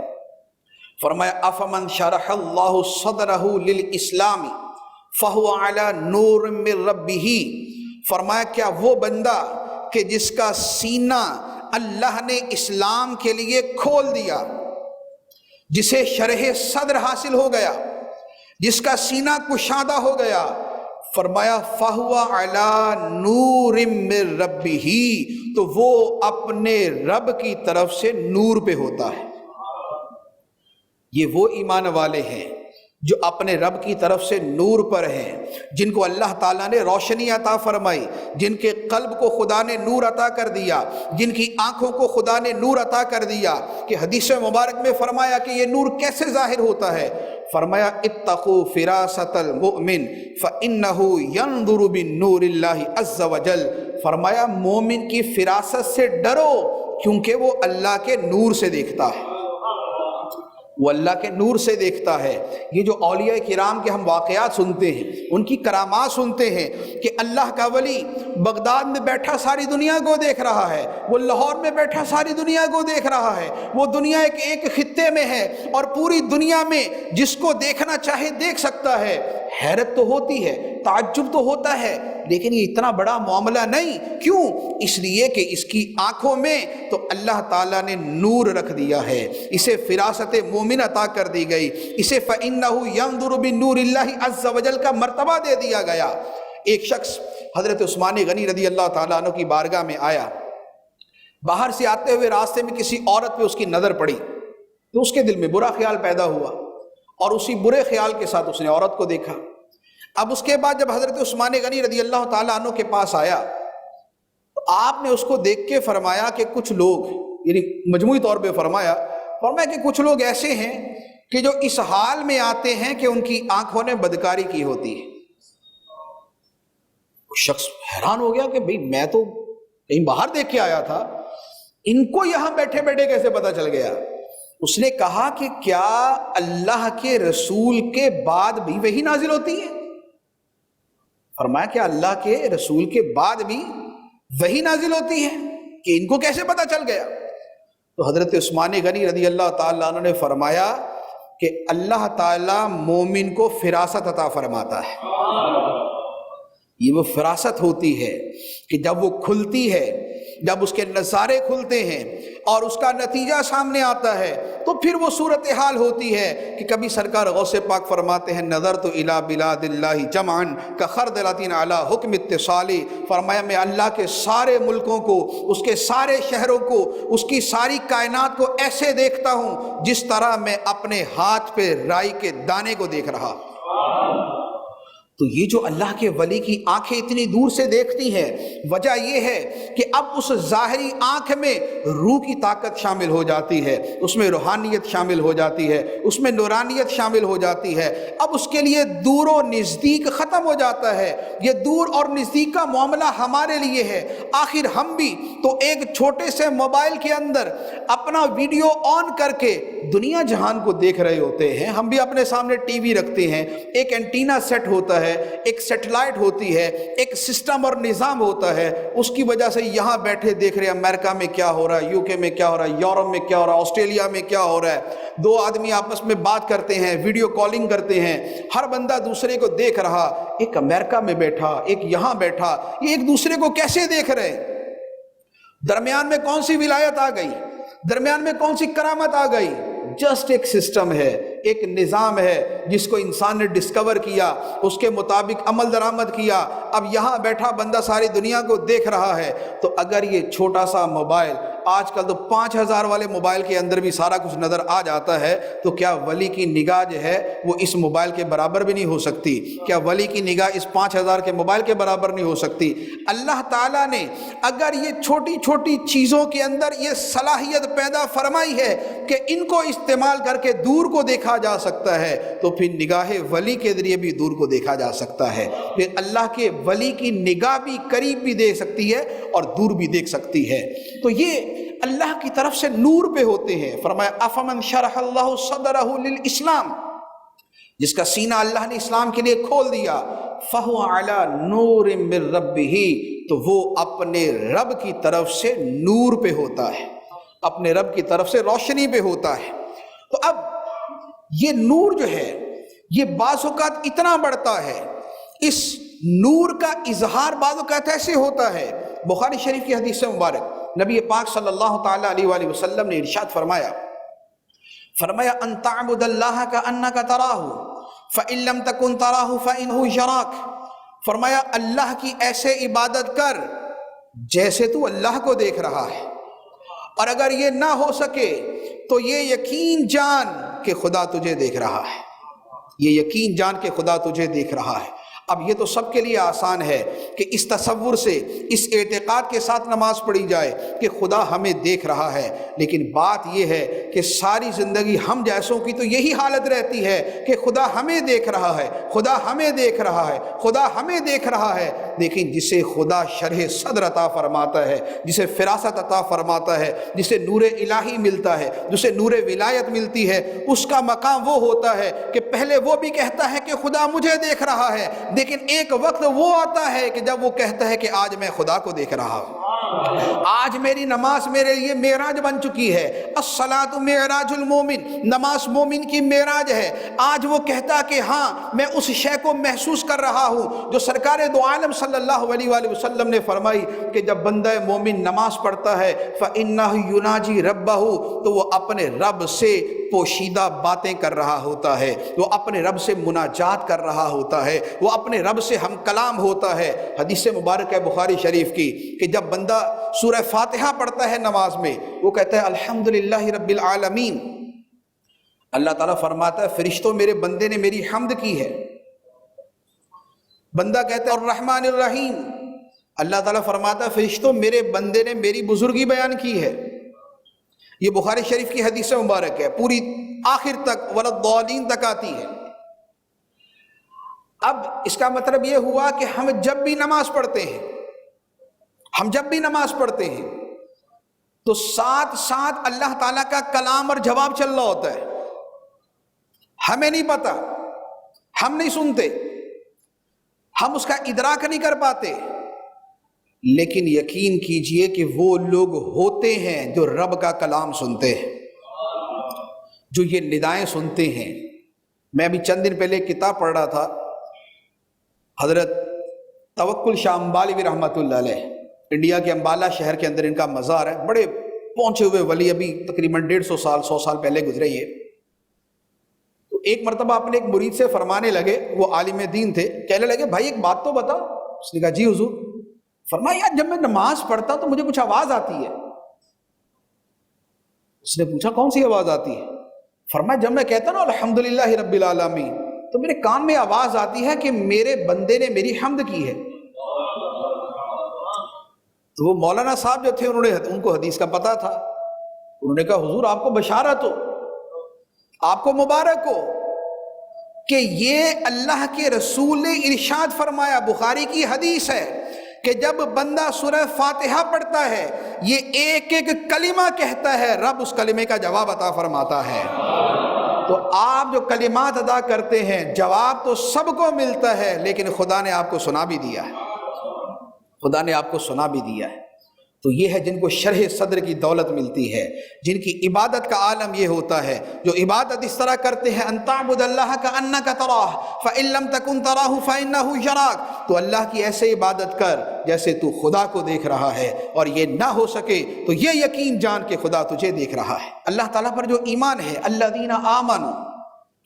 فرمایا افمن شرح اللہ صدرہ للاسلام فہو علی نور من ربہ، فرمایا کیا وہ بندہ کہ جس کا سینہ اللہ نے اسلام کے لیے کھول دیا، جسے شرح صدر حاصل ہو گیا، جس کا سینہ کشادہ ہو گیا، فرمایا فَهُوَ عَلَى نُورٍ مِّن رَبِّهِ، تو وہ اپنے رب کی طرف سے نور پہ ہوتا ہے۔ یہ وہ ایمان والے ہیں جو اپنے رب کی طرف سے نور پر ہیں، جن کو اللہ تعالیٰ نے روشنی عطا فرمائی، جن کے قلب کو خدا نے نور عطا کر دیا، جن کی آنکھوں کو خدا نے نور عطا کر دیا، کہ حدیث مبارک میں فرمایا کہ یہ نور کیسے ظاہر ہوتا ہے، فرمایا اتقوا فراست المؤمن فإنه ينظر بالنور اللہ عز وجل، فرمایا مومن کی فراست سے ڈرو کیونکہ وہ اللہ کے نور سے دیکھتا ہے، وہ اللہ کے نور سے دیکھتا ہے۔ یہ جو اولیاء کرام کے ہم واقعات سنتے ہیں، ان کی کرامات سنتے ہیں کہ اللہ کا ولی بغداد میں بیٹھا ساری دنیا کو دیکھ رہا ہے، وہ لاہور میں بیٹھا ساری دنیا کو دیکھ رہا ہے، وہ دنیا ایک خطے میں ہے اور پوری دنیا میں جس کو دیکھنا چاہے دیکھ سکتا ہے۔ حیرت تو ہوتی ہے، تعجب تو ہوتا ہے، لیکن یہ اتنا بڑا معاملہ نہیں۔ کیوں؟ اس لیے کہ اس کی آنکھوں میں تو اللہ تعالیٰ نے نور رکھ دیا ہے، اسے فراست مومن عطا کر دی گئی، اسے فَإِنَّهُ يَنظُرُ بِالنُّورِ اللَّهِ عَزَّ وَجَلَ کا مرتبہ دے دیا گیا۔ ایک شخص حضرت عثمان غنی رضی اللہ تعالیٰ عنہ کی بارگاہ میں آیا، باہر سے آتے ہوئے راستے میں کسی عورت پہ اس کی نظر پڑی تو اس کے دل میں برا خیال پیدا ہوا، اور اسی برے خیال کے ساتھ اس نے عورت کو دیکھا۔ اب اس کے بعد جب حضرت عثمان غنی رضی اللہ تعالیٰ عنہ کے پاس آیا تو آپ نے اس کو دیکھ کے فرمایا کہ کچھ لوگ، یعنی مجموعی طور پہ فرمایا کہ کچھ لوگ ایسے ہیں کہ جو اس حال میں آتے ہیں کہ ان کی آنکھوں نے بدکاری کی ہوتی ہے۔ وہ شخص حیران ہو گیا کہ بھئی میں تو کہیں باہر دیکھ کے آیا تھا، ان کو یہاں بیٹھے بیٹھے کیسے پتہ چل گیا؟ اس نے کہا کہ کیا اللہ کے رسول کے بعد بھی وحی نازل ہوتی ہے؟ فرمایا کہ اللہ کے رسول کے بعد بھی وحی نازل ہوتی ہے، کہ ان کو کیسے پتہ چل گیا؟ تو حضرت عثمان غنی رضی اللہ تعالیٰ عنہ نے فرمایا کہ اللہ تعالیٰ مومن کو فراست عطا فرماتا ہے۔ یہ وہ فراست ہوتی ہے کہ جب وہ کھلتی ہے، جب اس کے نظارے کھلتے ہیں اور اس کا نتیجہ سامنے آتا ہے، تو پھر وہ صورتحال ہوتی ہے کہ کبھی سرکار غوث پاک فرماتے ہیں نظرت الی بلاد اللہ جمعا کخردلۃ علی حکم اتصالی، فرمایا میں اللہ کے سارے ملکوں کو، اس کے سارے شہروں کو، اس کی ساری کائنات کو ایسے دیکھتا ہوں جس طرح میں اپنے ہاتھ پہ رائی کے دانے کو دیکھ رہا۔ تو یہ جو اللہ کے ولی کی آنکھیں اتنی دور سے دیکھتی ہیں، وجہ یہ ہے کہ اب اس ظاہری آنکھ میں روح کی طاقت شامل ہو جاتی ہے، اس میں روحانیت شامل ہو جاتی ہے، اس میں نورانیت شامل ہو جاتی ہے۔ اب اس کے لیے دور و نزدیک ختم ہو جاتا ہے۔ یہ دور اور نزدیک کا معاملہ ہمارے لیے ہے، آخر ہم بھی تو ایک چھوٹے سے موبائل کے اندر اپنا ویڈیو آن کر کے دنیا جہان کو دیکھ رہے ہوتے ہیں۔ ہم بھی اپنے سامنے ٹی وی رکھتے ہیں، ایک اینٹینا سیٹ ہوتا ہے، ہے، ایک سیٹلائٹ ہوتی ہے، ایک سسٹم اور نظام ہوتا ہے، اس کی وجہ سے یہاں بیٹھے دیکھ رہے ہیں امریکہ میں کیا ہو رہا ہے، یو کے میں کیا ہو رہا ہے، یورپ میں کیا ہو رہا ہے، آسٹریلیا میں کیا ہو رہا ہے، دو آدمی آپس میں بات کرتے ہیں، ویڈیو کالنگ کرتے ہیں، ہر بندہ دوسرے کو دیکھ رہا، ایک امریکہ میں بیٹھا، ایک یہاں بیٹھا، یہ ایک دوسرے کو کیسے دیکھ رہے ہیں؟ درمیان میں کون سی ولایت آ گئی؟ درمیان میں کون سی کرامت آ گئی؟ جسٹ ایک سسٹم ہے، ایک نظام ہے جس کو انسان نے ڈسکور کیا، اس کے مطابق عمل درآمد کیا، اب یہاں بیٹھا بندہ ساری دنیا کو دیکھ رہا ہے۔ تو اگر یہ چھوٹا سا موبائل، آج کل تو 5000 والے موبائل کے اندر بھی سارا کچھ نظر آ جاتا ہے، تو کیا ولی کی نگاہ جو ہے وہ اس موبائل کے برابر بھی نہیں ہو سکتی؟ کیا ولی کی نگاہ اس 5000 کے موبائل کے برابر نہیں ہو سکتی؟ اللہ تعالیٰ نے اگر یہ چھوٹی چھوٹی چیزوں کے اندر یہ صلاحیت پیدا فرمائی ہے کہ ان کو استعمال کر کے دور کو دیکھا جا سکتا ہے، تو پھر نگاہ ولی کے ذریعے بھی دور کو دیکھا جا سکتا ہے، پھر اللہ کے ولی کی نگاہ بھی قریب بھی دیکھ سکتی ہے اور دور بھی دیکھ سکتی ہے۔ تو یہ اللہ کی طرف سے نور پہ ہوتے ہیں۔ فرمایا افمن شرح اللہ صدرہ للاسلام، جس کا سینہ اللہ نے اسلام کے لیے کھول دیا، فہو علی نور من ربہ، تو وہ اپنے رب کی طرف سے نور پہ ہوتا ہے، اپنے رب کی طرف سے روشنی پہ ہوتا ہے۔ تو اب یہ نور جو ہے یہ بعض اوقات اتنا بڑھتا ہے، اس نور کا اظہار بعض اوقات ایسے ہوتا ہے۔ بخاری شریف کی حدیث مبارک نبی پاک صلی اللہ تعالی علیہ وآلہ وسلم نے ارشاد فرمایا ان تعبد اللہ کأنک تراہ فإن لم تکن تراہ فإنہ یراک، فرمایا اللہ کی ایسے عبادت کر جیسے تو اللہ کو دیکھ رہا ہے، اور اگر یہ نہ ہو سکے تو یہ یقین جان کہ خدا تجھے دیکھ رہا ہے، یہ یقین جان کہ خدا تجھے دیکھ رہا ہے۔ اب یہ تو سب کے لیے آسان ہے کہ اس تصور سے، اس اعتقاد کے ساتھ نماز پڑھی جائے کہ خدا ہمیں دیکھ رہا ہے، لیکن بات یہ ہے کہ ساری زندگی ہم جیسوں کی تو یہی حالت رہتی ہے کہ خدا ہمیں دیکھ رہا ہے، خدا ہمیں دیکھ رہا ہے، خدا ہمیں دیکھ رہا ہے۔ لیکن جسے خدا شرح صدر عطا فرماتا ہے، جسے فراست عطا فرماتا ہے، جسے نور الہی ملتا ہے، جسے نور ولایت ملتی ہے، اس کا مقام وہ ہوتا ہے کہ پہلے وہ بھی کہتا ہے کہ خدا مجھے دیکھ رہا ہے، لیکن ایک وقت وہ آتا ہے کہ جب وہ کہتا ہے کہ آج میں خدا کو دیکھ رہا ہوں، آج میری نماز میرے لیے معراج بن چکی ہے۔ الصلاۃ معراج المومن، نماز مومن کی معراج ہے۔ آج وہ کہتا کہ ہاں میں اس شے کو محسوس کر رہا ہوں جو سرکار دو عالم صلی اللہ علیہ وآلہ وسلم نے فرمائی کہ جب بندہ مومن نماز پڑھتا ہے فَإِنَّهُ يُنَاجِي رَبَّهُ، تو وہ اپنے رب سے پوشیدہ باتیں کر رہا ہوتا ہے، وہ اپنے رب سے مناجات کر رہا ہوتا ہے، وہ اپنے رب سے ہم کلام ہوتا ہے۔ حدیث مبارک ہے بخاری شریف کی کہ جب بندہ سورہ فاتحہ پڑھتا ہے نماز میں، وہ کہتا ہے الحمدللہ رب العالمین، اللہ تعالیٰ فرماتا ہے فرشتوں میرے بندے نے میری حمد کی ہے۔ بندہ کہتا ہے الرحمن الرحیم، اللہ تعالیٰ فرماتا ہے فرشتوں میرے بندے نے میری بزرگی بیان کی ہے۔ یہ بخاری شریف کی حدیث مبارک ہے، پوری آخر تک ولضالین تک آتی ہے۔ اب اس کا مطلب یہ ہوا کہ ہم جب بھی نماز پڑھتے ہیں تو ساتھ ساتھ اللہ تعالیٰ کا کلام اور جواب چل رہا ہوتا ہے، ہمیں نہیں پتا، ہم نہیں سنتے، ہم اس کا ادراک نہیں کر پاتے، لیکن یقین کیجئے کہ وہ لوگ ہوتے ہیں جو رب کا کلام سنتے ہیں، جو یہ ندائیں سنتے ہیں۔ میں ابھی چند دن پہلے ایک کتاب پڑھ رہا تھا، حضرت توکل شاہ امبالوی رحمۃ اللہ علیہ، انڈیا کے امبالہ شہر کے اندر ان کا مزار ہے، بڑے پہنچے ہوئے ولی، ابھی تقریباً 100 سال پہلے گزرے یہ۔ تو ایک مرتبہ اپنے ایک مرید سے فرمانے لگے، وہ عالم دین تھے، کہنے لگے بھائی ایک بات تو بتا۔ اس نے کہا جی حضور۔ فرمایا یار جب میں نماز پڑھتا ہوں تو مجھے کچھ آواز آتی ہے۔ اس نے پوچھا کون سی آواز آتی ہے؟ فرمایا جب میں کہتا ہوں نا الحمدللہ رب العالمین، تو میرے کان میں آواز آتی ہے کہ میرے بندے نے میری حمد کی ہے۔ تو وہ مولانا صاحب جو تھے ان کو حدیث کا پتہ تھا، انہوں نے کہا حضور آپ کو بشارت ہو، آپ کو مبارک ہو کہ یہ اللہ کے رسول نے ارشاد فرمایا، بخاری کی حدیث ہے کہ جب بندہ سورہ فاتحہ پڑھتا ہے یہ ایک ایک کلمہ کہتا ہے، رب اس کلمے کا جواب عطا فرماتا ہے۔ تو آپ جو کلمات ادا کرتے ہیں جواب تو سب کو ملتا ہے، لیکن خدا نے آپ کو سنا بھی دیا ہے، خدا نے آپ کو سنا بھی دیا ہے۔ تو یہ ہے جن کو شرح صدر کی دولت ملتی ہے، جن کی عبادت کا عالم یہ ہوتا ہے، جو عبادت اس طرح کرتے ہیں ان تعبد اللہ کأنک تراہ فإن لم تکن تراہ فإنہ یراک، تو اللہ کی ایسے عبادت کر جیسے تو خدا کو دیکھ رہا ہے، اور یہ نہ ہو سکے تو یہ یقین جان کہ خدا تجھے دیکھ رہا ہے۔ اللہ تعالیٰ پر جو ایمان ہے، الذین آمنوا،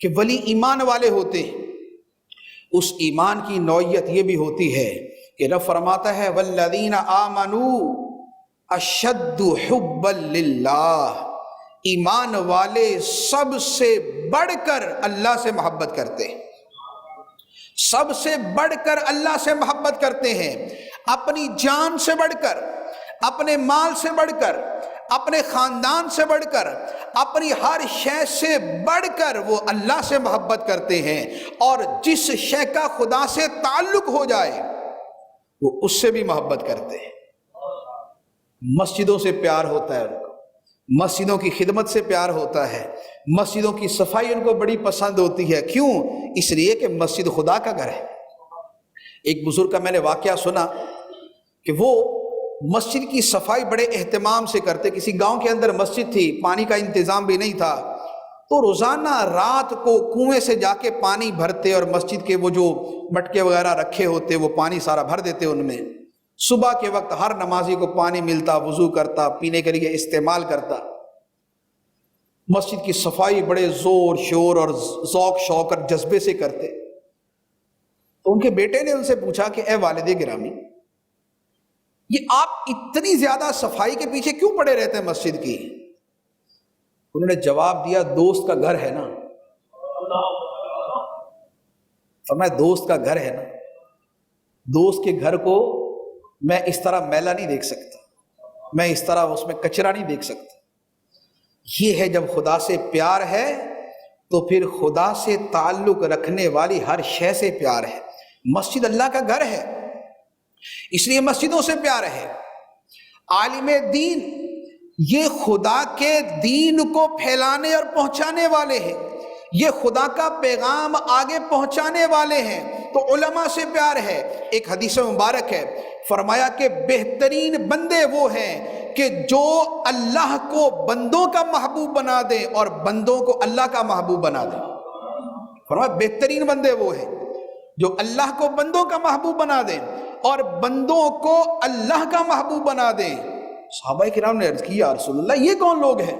کہ ولی ایمان والے ہوتے ہیں، اس ایمان کی نوعیت یہ بھی ہوتی ہے کہ رب فرماتا ہے والذین آمنوا اشد حبا للہ، ایمان والے سب سے بڑھ کر اللہ سے محبت کرتے ہیں، سب سے بڑھ کر اللہ سے محبت کرتے ہیں، اپنی جان سے بڑھ کر، اپنے مال سے بڑھ کر، اپنے خاندان سے بڑھ کر، اپنی ہر شے سے بڑھ کر وہ اللہ سے محبت کرتے ہیں، اور جس شے کا خدا سے تعلق ہو جائے وہ اس سے بھی محبت کرتے ہیں۔ مسجدوں سے پیار ہوتا ہے ان کو، مسجدوں کی خدمت سے پیار ہوتا ہے، مسجدوں کی صفائی ان کو بڑی پسند ہوتی ہے۔ کیوں؟ اس لیے کہ مسجد خدا کا گھر ہے۔ ایک بزرگ کا میں نے واقعہ سنا کہ وہ مسجد کی صفائی بڑے اہتمام سے کرتے۔ کسی گاؤں کے اندر مسجد تھی، پانی کا انتظام بھی نہیں تھا، تو روزانہ رات کو کنویں سے جا کے پانی بھرتے، اور مسجد کے وہ جو مٹکے وغیرہ رکھے ہوتے وہ پانی سارا بھر دیتے ان میں۔ صبح کے وقت ہر نمازی کو پانی ملتا، وضو کرتا، پینے کے لیے استعمال کرتا۔ مسجد کی صفائی بڑے زور شور اور ذوق شوق اور جذبے سے کرتے۔ تو ان کے بیٹے نے ان سے پوچھا کہ اے والد گرامی، یہ آپ اتنی زیادہ صفائی کے پیچھے کیوں پڑے رہتے ہیں مسجد کی؟ انہوں نے جواب دیا دوست کا گھر ہے نا۔ فرمایا دوست کا گھر ہے نا، دوست کے گھر کو میں اس طرح میلا نہیں دیکھ سکتا، میں اس طرح اس میں کچرا نہیں دیکھ سکتا۔ یہ ہے جب خدا سے پیار ہے تو پھر خدا سے تعلق رکھنے والی ہر شے سے پیار ہے۔ مسجد اللہ کا گھر ہے، اس لیے مسجدوں سے پیار ہے۔ عالم دین یہ خدا کے دین کو پھیلانے اور پہنچانے والے ہیں، یہ خدا کا پیغام آگے پہنچانے والے ہیں، تو علماء سے پیار ہے۔ ایک حدیث مبارک ہے، فرمایا کہ بہترین بندے وہ ہیں کہ جو اللہ کو بندوں کا محبوب بنا دیں اور بندوں کو اللہ کا محبوب بنا دیں۔ فرمایا بہترین بندے وہ ہیں جو اللہ کو بندوں کا محبوب بنا دیں اور بندوں کو اللہ کا محبوب بنا دیں۔ صحابہ کرام نے عرض کی یا رسول اللہ یہ کون لوگ ہیں؟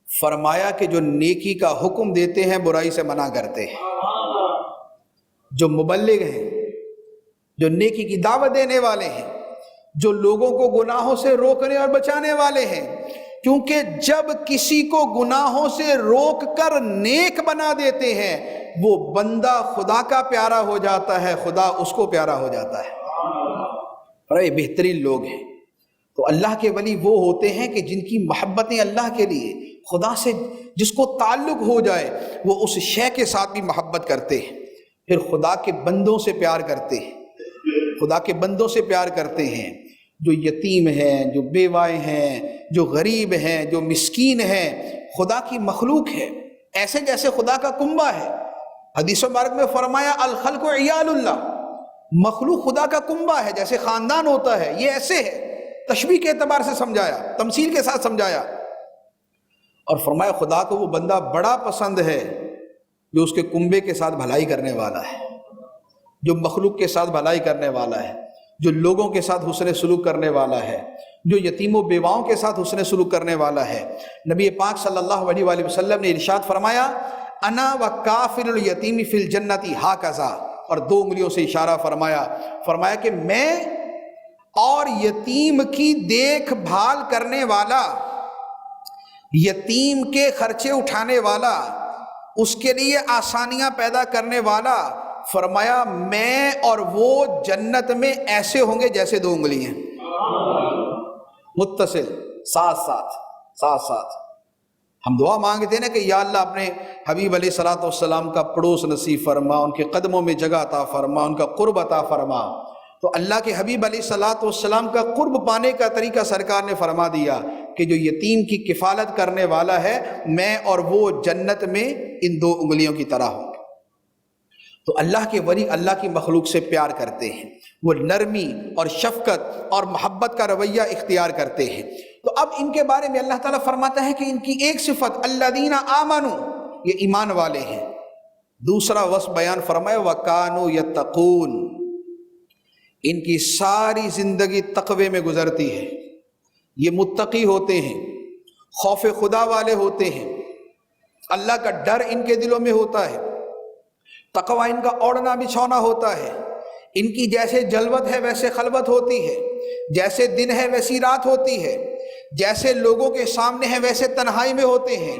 فرمایا کہ جو نیکی کا حکم دیتے ہیں، برائی سے منع کرتے ہیں، جو مبلغ ہیں، جو نیکی کی دعوت دینے والے ہیں، جو لوگوں کو گناہوں سے روکنے اور بچانے والے ہیں۔ کیونکہ جب کسی کو گناہوں سے روک کر نیک بنا دیتے ہیں، وہ بندہ خدا کا پیارا ہو جاتا ہے، خدا اس کو پیارا ہو جاتا ہے۔ اور یہ بہترین لوگ ہیں۔ تو اللہ کے ولی وہ ہوتے ہیں کہ جن کی محبتیں اللہ کے لیے، خدا سے جس کو تعلق ہو جائے وہ اس شے کے ساتھ بھی محبت کرتے ہیں، پھر خدا کے بندوں سے پیار کرتے ہیں، خدا کے بندوں سے پیار کرتے ہیں، جو یتیم ہیں، جو بیوائے ہیں، جو غریب ہیں، جو مسکین ہیں، خدا کی مخلوق ہے، ایسے جیسے خدا کا کنبہ ہے۔ حدیث مبارک میں فرمایا الخلق عیال اللہ، مخلوق خدا کا کنبہ ہے، جیسے خاندان ہوتا ہے، یہ ایسے ہے۔ تشبیہ کے اعتبار سے سمجھایا، تمثیل کے ساتھ سمجھایا، اور فرمایا خدا کو وہ بندہ بڑا پسند ہے جو اس کے کنبے کے ساتھ بھلائی کرنے والا ہے، جو مخلوق کے ساتھ بھلائی کرنے والا ہے، جو لوگوں کے ساتھ حسن سلوک کرنے والا ہے، جو یتیم و بیواؤں کے ساتھ حسن سلوک کرنے والا ہے۔ نبی پاک صلی اللہ علیہ وآلہ وسلم نے ارشاد فرمایا انا وکافل الیتیم فی الجنت ہاکذا، اور 2 انگلیوں سے اشارہ فرمایا، فرمایا کہ میں اور یتیم کی دیکھ بھال کرنے والا، یتیم کے خرچے اٹھانے والا، اس کے لیے آسانیاں پیدا کرنے والا، فرمایا میں اور وہ جنت میں ایسے ہوں گے جیسے 2 انگلی ہیں، متصل، ساتھ۔ ہم دعا مانگتے ہیں نا کہ یا اللہ اپنے حبیب علیہ الصلوۃ والسلام کا پڑوس نصیب فرما، ان کے قدموں میں جگہ عطا فرما، ان کا قرب عطا فرما۔ تو اللہ کے حبیب علیہ الصلوۃ والسلام کا قرب پانے کا طریقہ سرکار نے فرما دیا کہ جو یتیم کی کفالت کرنے والا ہے میں اور وہ جنت میں ان 2 انگلیوں کی طرح ہوں گے۔ تو اللہ کے ولی اللہ کی مخلوق سے پیار کرتے ہیں، وہ نرمی اور شفقت اور محبت کا رویہ اختیار کرتے ہیں۔ تو اب ان کے بارے میں اللہ تعالیٰ فرماتا ہے کہ ان کی ایک صفت الذین آمنوا، یہ ایمان والے ہیں۔ دوسرا وصف بیان فرمایا وکانوا یتقون، ان کی ساری زندگی تقوی میں گزرتی ہے، یہ متقی ہوتے ہیں، خوف خدا والے ہوتے ہیں، اللہ کا ڈر ان کے دلوں میں ہوتا ہے، تقوی ان کا اوڑھنا بچھونا ہوتا ہے، ان کی جیسے جلوت ہے ویسے خلوت ہوتی ہے، جیسے دن ہے ویسی رات ہوتی ہے، جیسے لوگوں کے سامنے ہے ویسے تنہائی میں ہوتے ہیں،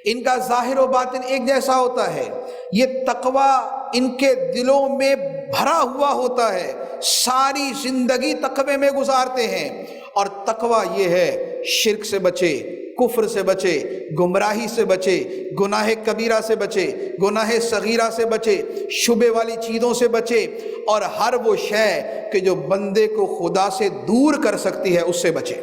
ان کا ظاہر و باطن ایک جیسا ہوتا ہے، یہ تقوی ان کے دلوں میں بھرا ہوا ہوتا ہے، ساری زندگی تقوی میں گزارتے ہیں۔ اور تقوی یہ ہے شرک سے بچے، کفر سے بچے، گمراہی سے بچے، گناہ کبیرہ سے بچے، گناہ صغیرہ سے بچے، شبہ والی چیزوں سے بچے، اور ہر وہ شے کہ جو بندے کو خدا سے دور کر سکتی ہے اس سے بچے۔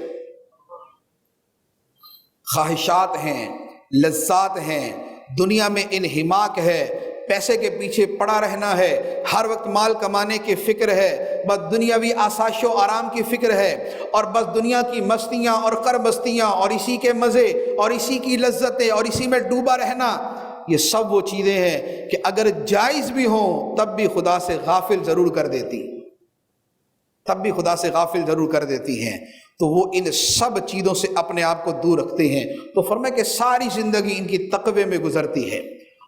خواہشات ہیں، لذات ہیں، دنیا میں انہماک ہے، پیسے کے پیچھے پڑا رہنا ہے، ہر وقت مال کمانے کی فکر ہے، بس دنیاوی آسائش و آرام کی فکر ہے، اور بس دنیا کی مستیاں اور کربستیاں اور اسی کے مزے اور اسی کی لذتیں اور اسی میں ڈوبا رہنا، یہ سب وہ چیزیں ہیں کہ اگر جائز بھی ہوں تب بھی خدا سے غافل ضرور کر دیتی، ہیں۔ تو وہ ان سب چیزوں سے اپنے آپ کو دور رکھتے ہیں۔ تو فرمایا کہ ساری زندگی ان کی تقوی میں گزرتی ہے۔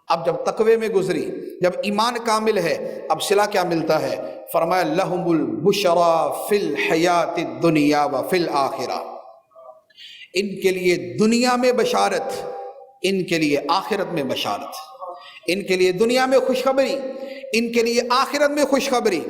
اب جب تقوی میں گزری، جب ایمان کامل ہے، اب صلہ کیا ملتا ہے؟ فرمایا لہم البشرا فی الحیات الدنیا و فی الآخرہ، ان کے لیے دنیا میں بشارت، ان کے لیے آخرت میں بشارت، ان کے لیے دنیا میں خوشخبری، ان کے لیے آخرت میں خوشخبری۔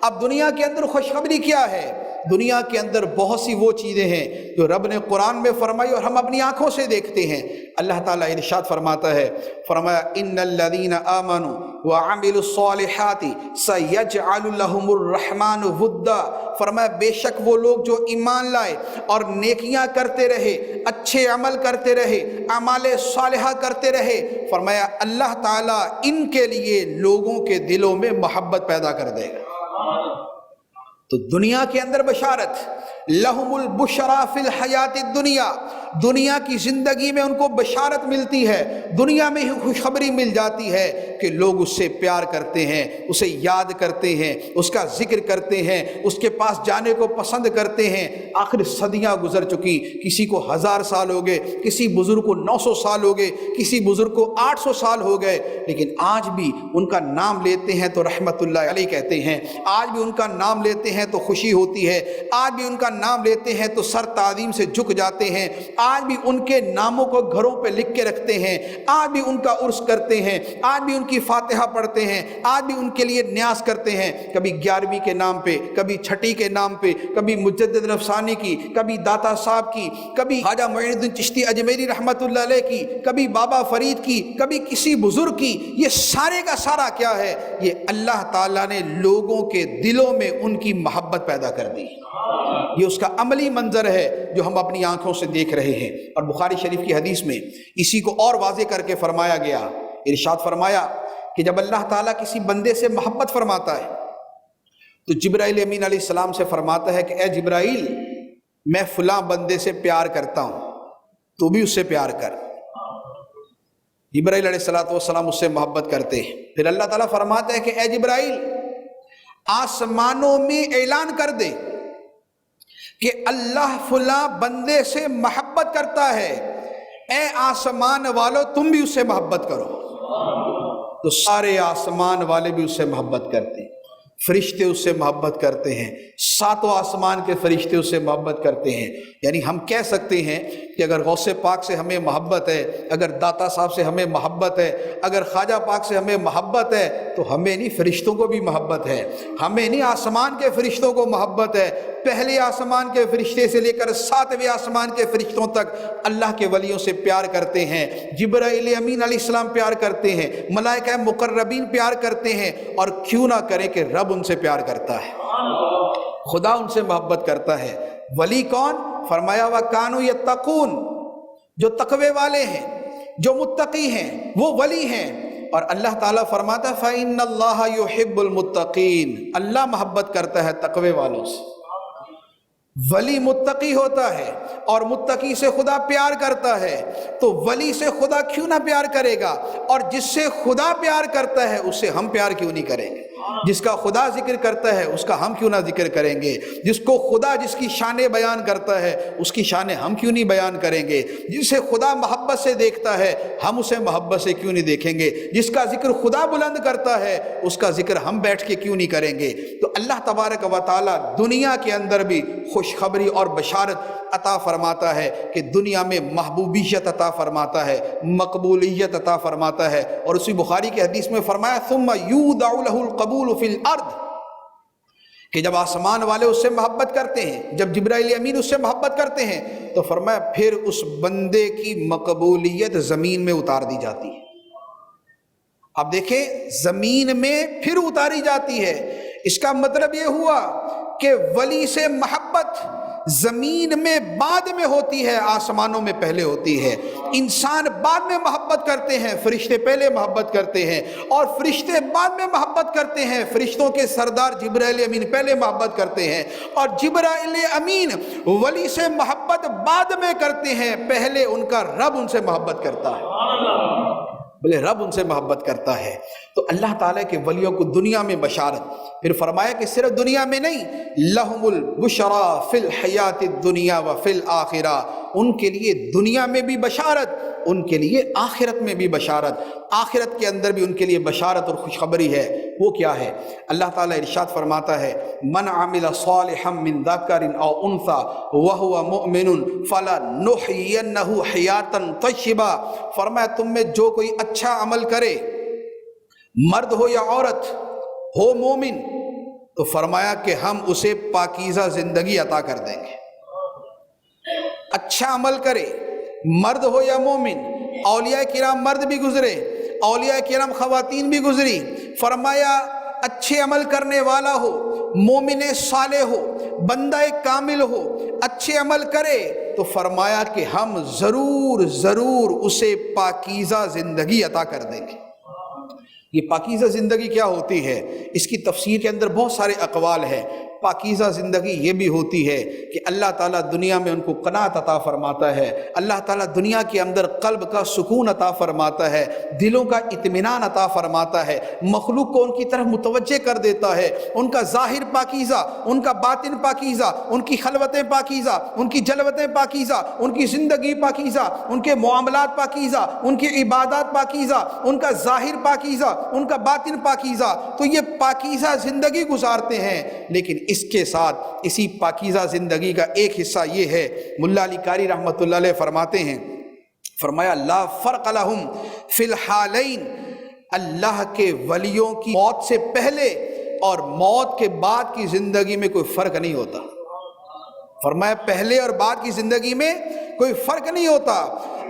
اب دنیا کے اندر خوشخبری کیا ہے؟ دنیا کے اندر بہت سی وہ چیزیں ہیں جو رب نے قرآن میں فرمائی اور ہم اپنی آنکھوں سے دیکھتے ہیں۔ اللہ تعالیٰ ارشاد فرماتا ہے، فرمایا ان الذین آمنوا وعملوا الصالحات سیجعل لهم الرحمن ودا، فرمایا بے شک وہ لوگ جو ایمان لائے اور نیکیاں کرتے رہے، اچھے عمل کرتے رہے، اعمال صالحہ کرتے رہے، فرمایا اللہ تعالیٰ ان کے لیے لوگوں کے دلوں میں محبت پیدا کر دے گا۔ تو دنیا کے اندر بشارت، لہم البشرا فی الحیات الدنیا، دنیا کی زندگی میں ان کو بشارت ملتی ہے، دنیا میں ہی خوشخبری مل جاتی ہے کہ لوگ اس سے پیار کرتے ہیں، اسے یاد کرتے ہیں، اس کا ذکر کرتے ہیں، اس کے پاس جانے کو پسند کرتے ہیں۔ آخر صدیاں گزر چکی، کسی کو 1000 سال ہو گئے، کسی بزرگ کو 900 سال ہو گئے، کسی بزرگ کو 800 سال ہو گئے، لیکن آج بھی ان کا نام لیتے ہیں تو رحمت اللہ علیہ کہتے ہیں، آج بھی ان کا نام لیتے ہیں تو خوشی ہوتی ہے، آج بھی ان کا نام لیتے ہیں تو سر تعظیم سے جھک جاتے ہیں، آج بھی ان کے ناموں کو گھروں پہ لکھ کے رکھتے ہیں، آج بھی ان کا عرس کرتے ہیں، آج بھی ان کی فاتحہ پڑھتے ہیں، آج بھی ان کے لیے نیاز کرتے ہیں، کبھی 11ویں کے نام پہ، کبھی چھٹی کے نام پہ، کبھی مجدد نفسانی کی، کبھی داتا صاحب کی، کبھی خواجہ معین الدین چشتی اجمیری رحمت اللہ علیہ کی، کبھی بابا فرید کی، کبھی کسی بزرگ کی۔ یہ سارے کا سارا کیا ہے؟ یہ اللہ تعالیٰ نے لوگوں کے دلوں میں ان کی محبت پیدا کر دی، یہ اس کا عملی منظر ہے جو ہم اپنی آنکھوں سے دیکھ رہے ہیں۔ اور بخاری شریف کی حدیث میں اسی کو اور واضح کر کے فرمایا گیا، ارشاد فرمایا کہ جب اللہ تعالیٰ کسی بندے سے محبت فرماتا ہے تو جبرائیل امین علیہ السلام سے فرماتا ہے کہ اے جبرائیل، میں فلاں بندے سے پیار کرتا ہوں، تو بھی اس سے پیار کر۔ جبرائیل علیہ السلام اس سے محبت کرتے ہیں۔ پھر اللہ تعالیٰ فرماتا ہے کہ اے جبرائیل، آسمانوں میں اعلان کر دے کہ اللہ فلاں بندے سے محبت کرتا ہے، اے آسمان والو تم بھی اس سے محبت کرو۔ تو سارے آسمان والے بھی اس سے محبت کرتے ہیں، فرشتے اس سے محبت کرتے ہیں، 7 آسمان کے فرشتے اس سے محبت کرتے ہیں۔ یعنی ہم کہہ سکتے ہیں کہ اگر غوث پاک سے ہمیں محبت ہے، اگر داتا صاحب سے ہمیں محبت ہے، اگر خواجہ پاک سے ہمیں محبت ہے، تو ہمیں نہیں فرشتوں کو بھی محبت ہے، ہمیں نہیں آسمان کے فرشتوں کو محبت ہے۔ پہلے آسمان کے فرشتے سے لے کر 7ویں آسمان کے فرشتوں تک اللہ کے ولیوں سے پیار کرتے ہیں۔ جبرائیل امین علیہ السلام پیار کرتے ہیں، ملائکہ مقربین پیار کرتے ہیں، اور کیوں نہ کریں کہ رب ان سے پیار کرتا ہے، خدا ان سے محبت کرتا ہے۔ ولی کون؟ فرمایا وَكَانُوا يَتَّقُونَ، جو تقوی والے ہیں، جو متقی ہیں، وہ ولی ہیں۔ اور اللہ تعالیٰ فرماتا ہے فَإِنَّ اللَّهَ يُحِبُّ الْمُتَّقِينَ، اللہ محبت کرتا ہے تقوی والوں سے۔ ولی متقی ہوتا ہے اور متقی سے خدا پیار کرتا ہے، تو ولی سے خدا کیوں نہ پیار کرے گا؟ اور جس سے خدا پیار کرتا ہے اس سے ہم پیار کیوں نہیں کریں گے؟ جس کا خدا ذکر کرتا ہے اس کا ہم کیوں نہ ذکر کریں گے؟ جس کو خدا جس کی شانیں بیان کرتا ہے اس کی شانیں ہم کیوں نہیں بیان کریں گے؟ جسے خدا محبت سے دیکھتا ہے ہم اسے محبت سے کیوں نہیں دیکھیں گے؟ جس کا ذکر خدا بلند کرتا ہے اس کا ذکر ہم بیٹھ کے کیوں نہیں کریں گے؟ تو اللہ تبارک و تعالیٰ دنیا کے اندر بھی خوشخبری اور بشارت عطا فرماتا ہے کہ دنیا میں محبوبیت عطا فرماتا ہے، مقبولیت عطا فرماتا ہے۔ اور اسی بخاری کی حدیث میں فرمایا ثم یودع له القبول فی الارض، کہ جب آسمان والے اس سے محبت کرتے ہیں، جب جبرائیل امین اس سے محبت کرتے ہیں، تو فرمایا پھر اس بندے کی مقبولیت زمین میں اتار دی جاتی ہے۔ اب دیکھیں زمین میں پھر اتاری جاتی ہے، اس کا مطلب یہ ہوا کہ ولی سے محبت زمین میں بعد میں ہوتی ہے، آسمانوں میں پہلے ہوتی ہے۔ انسان بعد میں محبت کرتے ہیں، فرشتے پہلے محبت کرتے ہیں، اور فرشتے بعد میں محبت کرتے ہیں، فرشتوں کے سردار جبرائیل امین پہلے محبت کرتے ہیں، اور جبرائیل امین ولی سے محبت بعد میں کرتے ہیں، پہلے ان کا رب ان سے محبت کرتا ہے، بلے رب ان سے محبت کرتا ہے۔ تو اللہ تعالیٰ کے ولیوں کو دنیا میں بشارت، پھر فرمایا کہ صرف دنیا میں نہیں، لہم البشرا فی الحیات الدنیا و فی الآخرہ، ان کے لیے دنیا میں بھی بشارت، ان کے لیے آخرت میں بھی بشارت، آخرت کے اندر بھی ان کے لیے بشارت اور خوشخبری ہے۔ وہ کیا ہے؟ اللہ تعالیٰ ارشاد فرماتا ہے من عمل صالحا من ذکر او انثی وہو مؤمن فلنحیینہ حیاتا طیبہ، فرمایا تم میں جو کوئی اچھا عمل کرے، مرد ہو یا عورت ہو مومن، تو فرمایا کہ ہم اسے پاکیزہ زندگی عطا کر دیں گے۔ اچھا عمل کرے، مرد ہو یا مومن، اولیاء کرام مرد بھی گزرے، اولیاء کرام خواتین بھی گزری، فرمایا اچھے عمل کرنے والا ہو، مومن صالح ہو، بندہ کامل ہو، اچھے عمل کرے، تو فرمایا کہ ہم ضرور ضرور اسے پاکیزہ زندگی عطا کر دیں گے۔ یہ پاکیزہ زندگی کیا ہوتی ہے؟ اس کی تفسیر کے اندر بہت سارے اقوال ہیں۔ پاکیزہ زندگی یہ بھی ہوتی ہے کہ اللہ تعالیٰ دنیا میں ان کو قناعت عطا فرماتا ہے، اللہ تعالیٰ دنیا کے اندر قلب کا سکون عطا فرماتا ہے، دلوں کا اطمینان عطا فرماتا ہے، مخلوق کو ان کی طرف متوجہ کر دیتا ہے، ان کا ظاہر پاکیزہ، ان کا باطن پاکیزہ، ان کی خلوتیں پاکیزہ، ان کی جلوتیں پاکیزہ، ان کی زندگی پاکیزہ، ان کے معاملات پاکیزہ، ان کی عبادات پاکیزہ، ان کا ظاہر پاکیزہ، ان کا باطن پاکیزہ، تو یہ پاکیزہ زندگی گزارتے ہیں۔ لیکن اس کے ساتھ اسی پاکیزہ زندگی کا ایک حصہ یہ ہے، ملا علی قاری رحمۃ اللہ علیہ فرماتے ہیں، فرمایا لا فرق لہم فی الحالین، اللہ کے ولیوں کی موت سے پہلے اور موت کے بعد کی زندگی میں کوئی فرق نہیں ہوتا۔ فرمایا پہلے اور بعد کی زندگی میں کوئی فرق نہیں ہوتا۔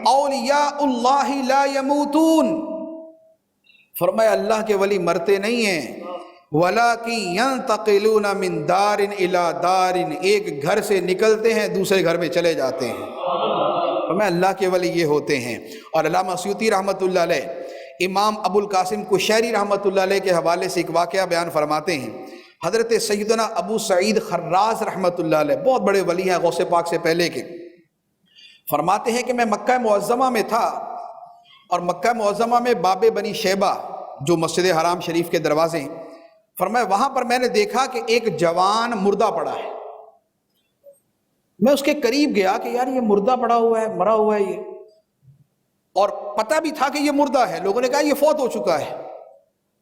اولیاء اللہ لا یموتون، فرمایا اللہ کے ولی مرتے نہیں ہیں، وَلَٰكِن يَنْتَقِلُونَ مِن دَارٍ إِلَىٰ دَارٍ، ایک گھر سے نکلتے ہیں دوسرے گھر میں چلے جاتے ہیں۔ فرمایا اللہ کے ولی یہ ہوتے ہیں۔ اور علامہ سیوطی رحمۃ اللہ علیہ امام ابو القاسم قشیری رحمۃ اللہ علیہ کے حوالے سے ایک واقعہ بیان فرماتے ہیں، حضرت سیدنا ابو سعید خراز رحمۃ اللہ علیہ بہت بڑے ولی ہیں غوث پاک سے پہلے کے، فرماتے ہیں کہ میں مکہ معظمہ میں تھا، اور مکہ معظمہ میں باب بنی شیبہ جو مسجد حرام شریف کے دروازے ہیں، فرمایا وہاں پر میں نے دیکھا کہ ایک جوان مردہ پڑا ہے۔ میں اس کے قریب گیا کہ یار یہ مردہ پڑا ہوا ہے، مرا ہوا ہے یہ، اور پتہ بھی تھا کہ یہ مردہ ہے، لوگوں نے کہا یہ فوت ہو چکا ہے۔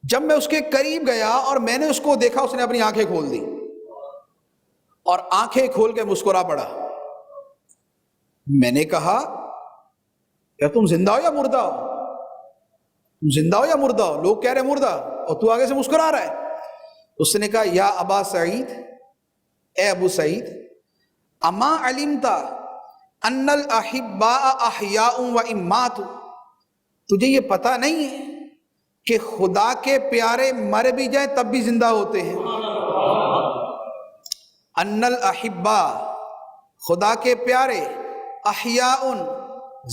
جب میں اس کے قریب گیا اور میں نے اس کو دیکھا، اس نے اپنی آنکھیں کھول دی اور آنکھیں کھول کے مسکرا پڑا۔ میں نے کہا کیا تم زندہ ہو یا مردہ ہو؟ تم زندہ ہو یا مردہ ہو؟ لوگ کہہ رہے مردہ اور تو آگے سے مسکرا رہا ہے۔ اس نے کہا یا ابا سعید، اے ابو سعید، اما علمت ان الاحباء احیاء و امات، تجھے یہ پتہ نہیں ہے کہ خدا کے پیارے مر بھی جائیں تب بھی زندہ ہوتے ہیں؟ ان الاحباء، خدا کے پیارے احیاء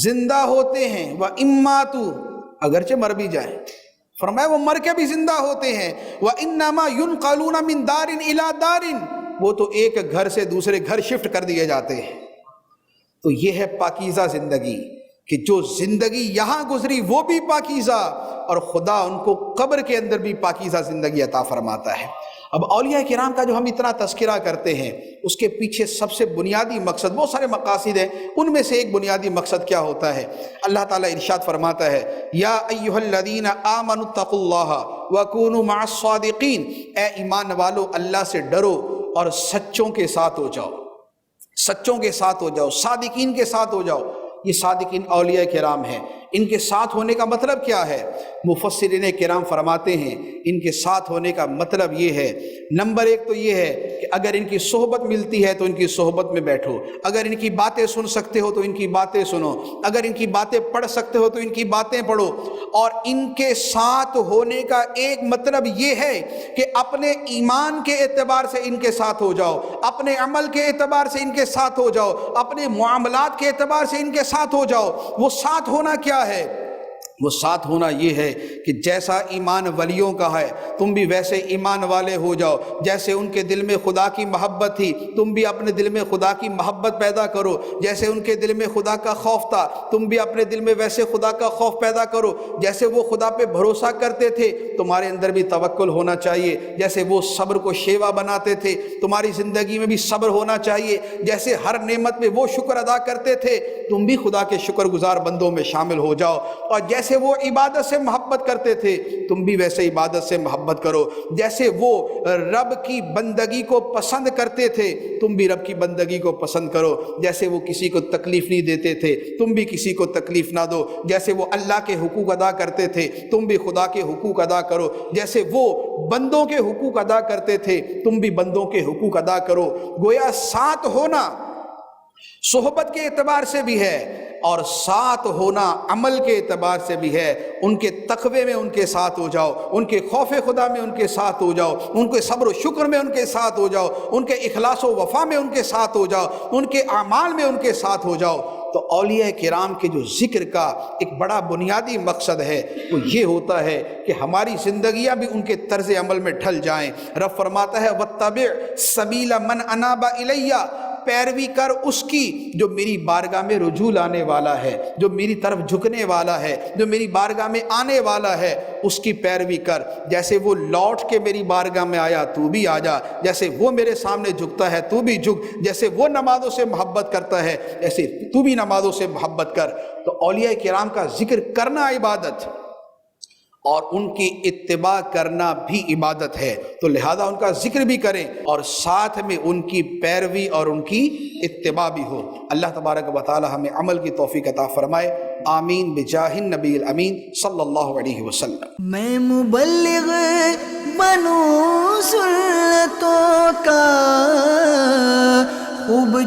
زندہ ہوتے ہیں، وَإِمَّاتُ اگرچہ مر بھی جائیں، فرمایا وہ مر کے بھی زندہ ہوتے ہیں، وَإِنَّمَا يُنْقَلُونَ مِنْ دَارٍ إِلَى دَارٍ وہ تو ایک گھر سے دوسرے گھر شفٹ کر دیے جاتے ہیں۔ تو یہ ہے پاکیزہ زندگی، کہ جو زندگی یہاں گزری وہ بھی پاکیزہ، اور خدا ان کو قبر کے اندر بھی پاکیزہ زندگی عطا فرماتا ہے۔ اب اولیاء کرام کا جو ہم اتنا تذکرہ کرتے ہیں اس کے پیچھے سب سے بنیادی مقصد، بہت سارے مقاصد ہیں، ان میں سے ایک بنیادی مقصد کیا ہوتا ہے؟ اللہ تعالیٰ ارشاد فرماتا ہے، یا ایھا الذین آمنوا اتقوا اللہ وکونوا مع الصادقین، اے ایمان والو اللہ سے ڈرو اور سچوں کے ساتھ ہو جاؤ، سچوں کے ساتھ ہو جاؤ، صادقین کے ساتھ ہو جاؤ۔ یہ صادقین اولیاء کرام ہیں۔ ان کے ساتھ ہونے کا مطلب کیا ہے؟ مفسرین کرام فرماتے ہیں ان کے ساتھ ہونے کا مطلب یہ ہے، نمبر ایک تو یہ ہے کہ اگر ان کی صحبت ملتی ہے تو ان کی صحبت میں بیٹھو، اگر ان کی باتیں سن سکتے ہو تو ان کی باتیں سنو، اگر ان کی باتیں پڑھ سکتے ہو تو ان کی باتیں پڑھو۔ اور ان کے ساتھ ہونے کا ایک مطلب یہ ہے کہ اپنے ایمان کے اعتبار سے ان کے ساتھ ہو جاؤ، اپنے عمل کے اعتبار سے ان کے ساتھ ہو جاؤ، اپنے معاملات کے اعتبار سے ان کے ساتھ ہو جاؤ۔ وہ ساتھ ہونا کیا ہے؟ وہ ساتھ ہونا یہ ہے کہ جیسا ایمان ولیوں کا ہے تم بھی ویسے ایمان والے ہو جاؤ، جیسے ان کے دل میں خدا کی محبت تھی تم بھی اپنے دل میں خدا کی محبت پیدا کرو، جیسے ان کے دل میں خدا کا خوف تھا تم بھی اپنے دل میں ویسے خدا کا خوف پیدا کرو، جیسے وہ خدا پہ بھروسہ کرتے تھے تمہارے اندر بھی توکل ہونا چاہیے، جیسے وہ صبر کو شیوا بناتے تھے تمہاری زندگی میں بھی صبر ہونا چاہیے، جیسے ہر نعمت میں وہ شکر ادا کرتے تھے تم بھی خدا کے شکر گزار بندوں میں شامل ہو جاؤ، اور جیسے وہ عبادت سے محبت کرتے تھے تم بھی ویسے عبادت سے محبت کرو، جیسے وہ رب کی بندگی کو پسند کرتے تھے تم بھی رب کی بندگی کو پسند کرو، جیسے وہ کسی کو تکلیف نہیں دیتے تھے تم بھی کسی کو تکلیف نہ دو، جیسے وہ اللہ کے حقوق ادا کرتے تھے تم بھی خدا کے حقوق ادا کرو، جیسے وہ بندوں کے حقوق ادا کرتے تھے تم بھی بندوں کے حقوق ادا کرو۔ گویا ساتھ ہونا صحبت کے اعتبار سے بھی ہے اور ساتھ ہونا عمل کے اعتبار سے بھی ہے۔ ان کے تقوی میں ان کے ساتھ ہو جاؤ، ان کے خوف خدا میں ان کے ساتھ ہو جاؤ، ان کے صبر و شکر میں ان کے ساتھ ہو جاؤ، ان کے اخلاص و وفا میں ان کے ساتھ ہو جاؤ، ان کے اعمال میں ان کے ساتھ ہو جاؤ۔ تو اولیاء کرام کے جو ذکر کا ایک بڑا بنیادی مقصد ہے وہ یہ ہوتا ہے کہ ہماری زندگیاں بھی ان کے طرز عمل میں ڈھل جائیں۔ رب فرماتا ہے وَاتَّبِعْ سَبِيلَ مَنْ أَنَابَ إِلَيَّ، پیروی کر اس کی جو میری بارگاہ میں رجوع لانے والا ہے، جو میری طرف جھکنے والا ہے، جو میری بارگاہ میں آنے والا ہے، اس کی پیروی کر۔ جیسے وہ لوٹ کے میری بارگاہ میں آیا تو بھی آ جا، جیسے وہ میرے سامنے جھکتا ہے تو بھی جھک، جیسے وہ نمازوں سے محبت کرتا ہے ایسے تو بھی نمازوں سے محبت کر۔ تو اولیاء کرام کا ذکر کرنا عبادت اور ان کی اتباع کرنا بھی عبادت ہے، تو لہذا ان کا ذکر بھی کریں اور ساتھ میں ان کی پیروی اور ان کی اتباع بھی ہو۔ اللہ تبارک و تعالی ہمیں عمل کی توفیق عطا فرمائے، آمین بجاہ النبی الامین صلی اللہ علیہ وسلم۔ میں مبلغ بنوں سنتوں کا خوب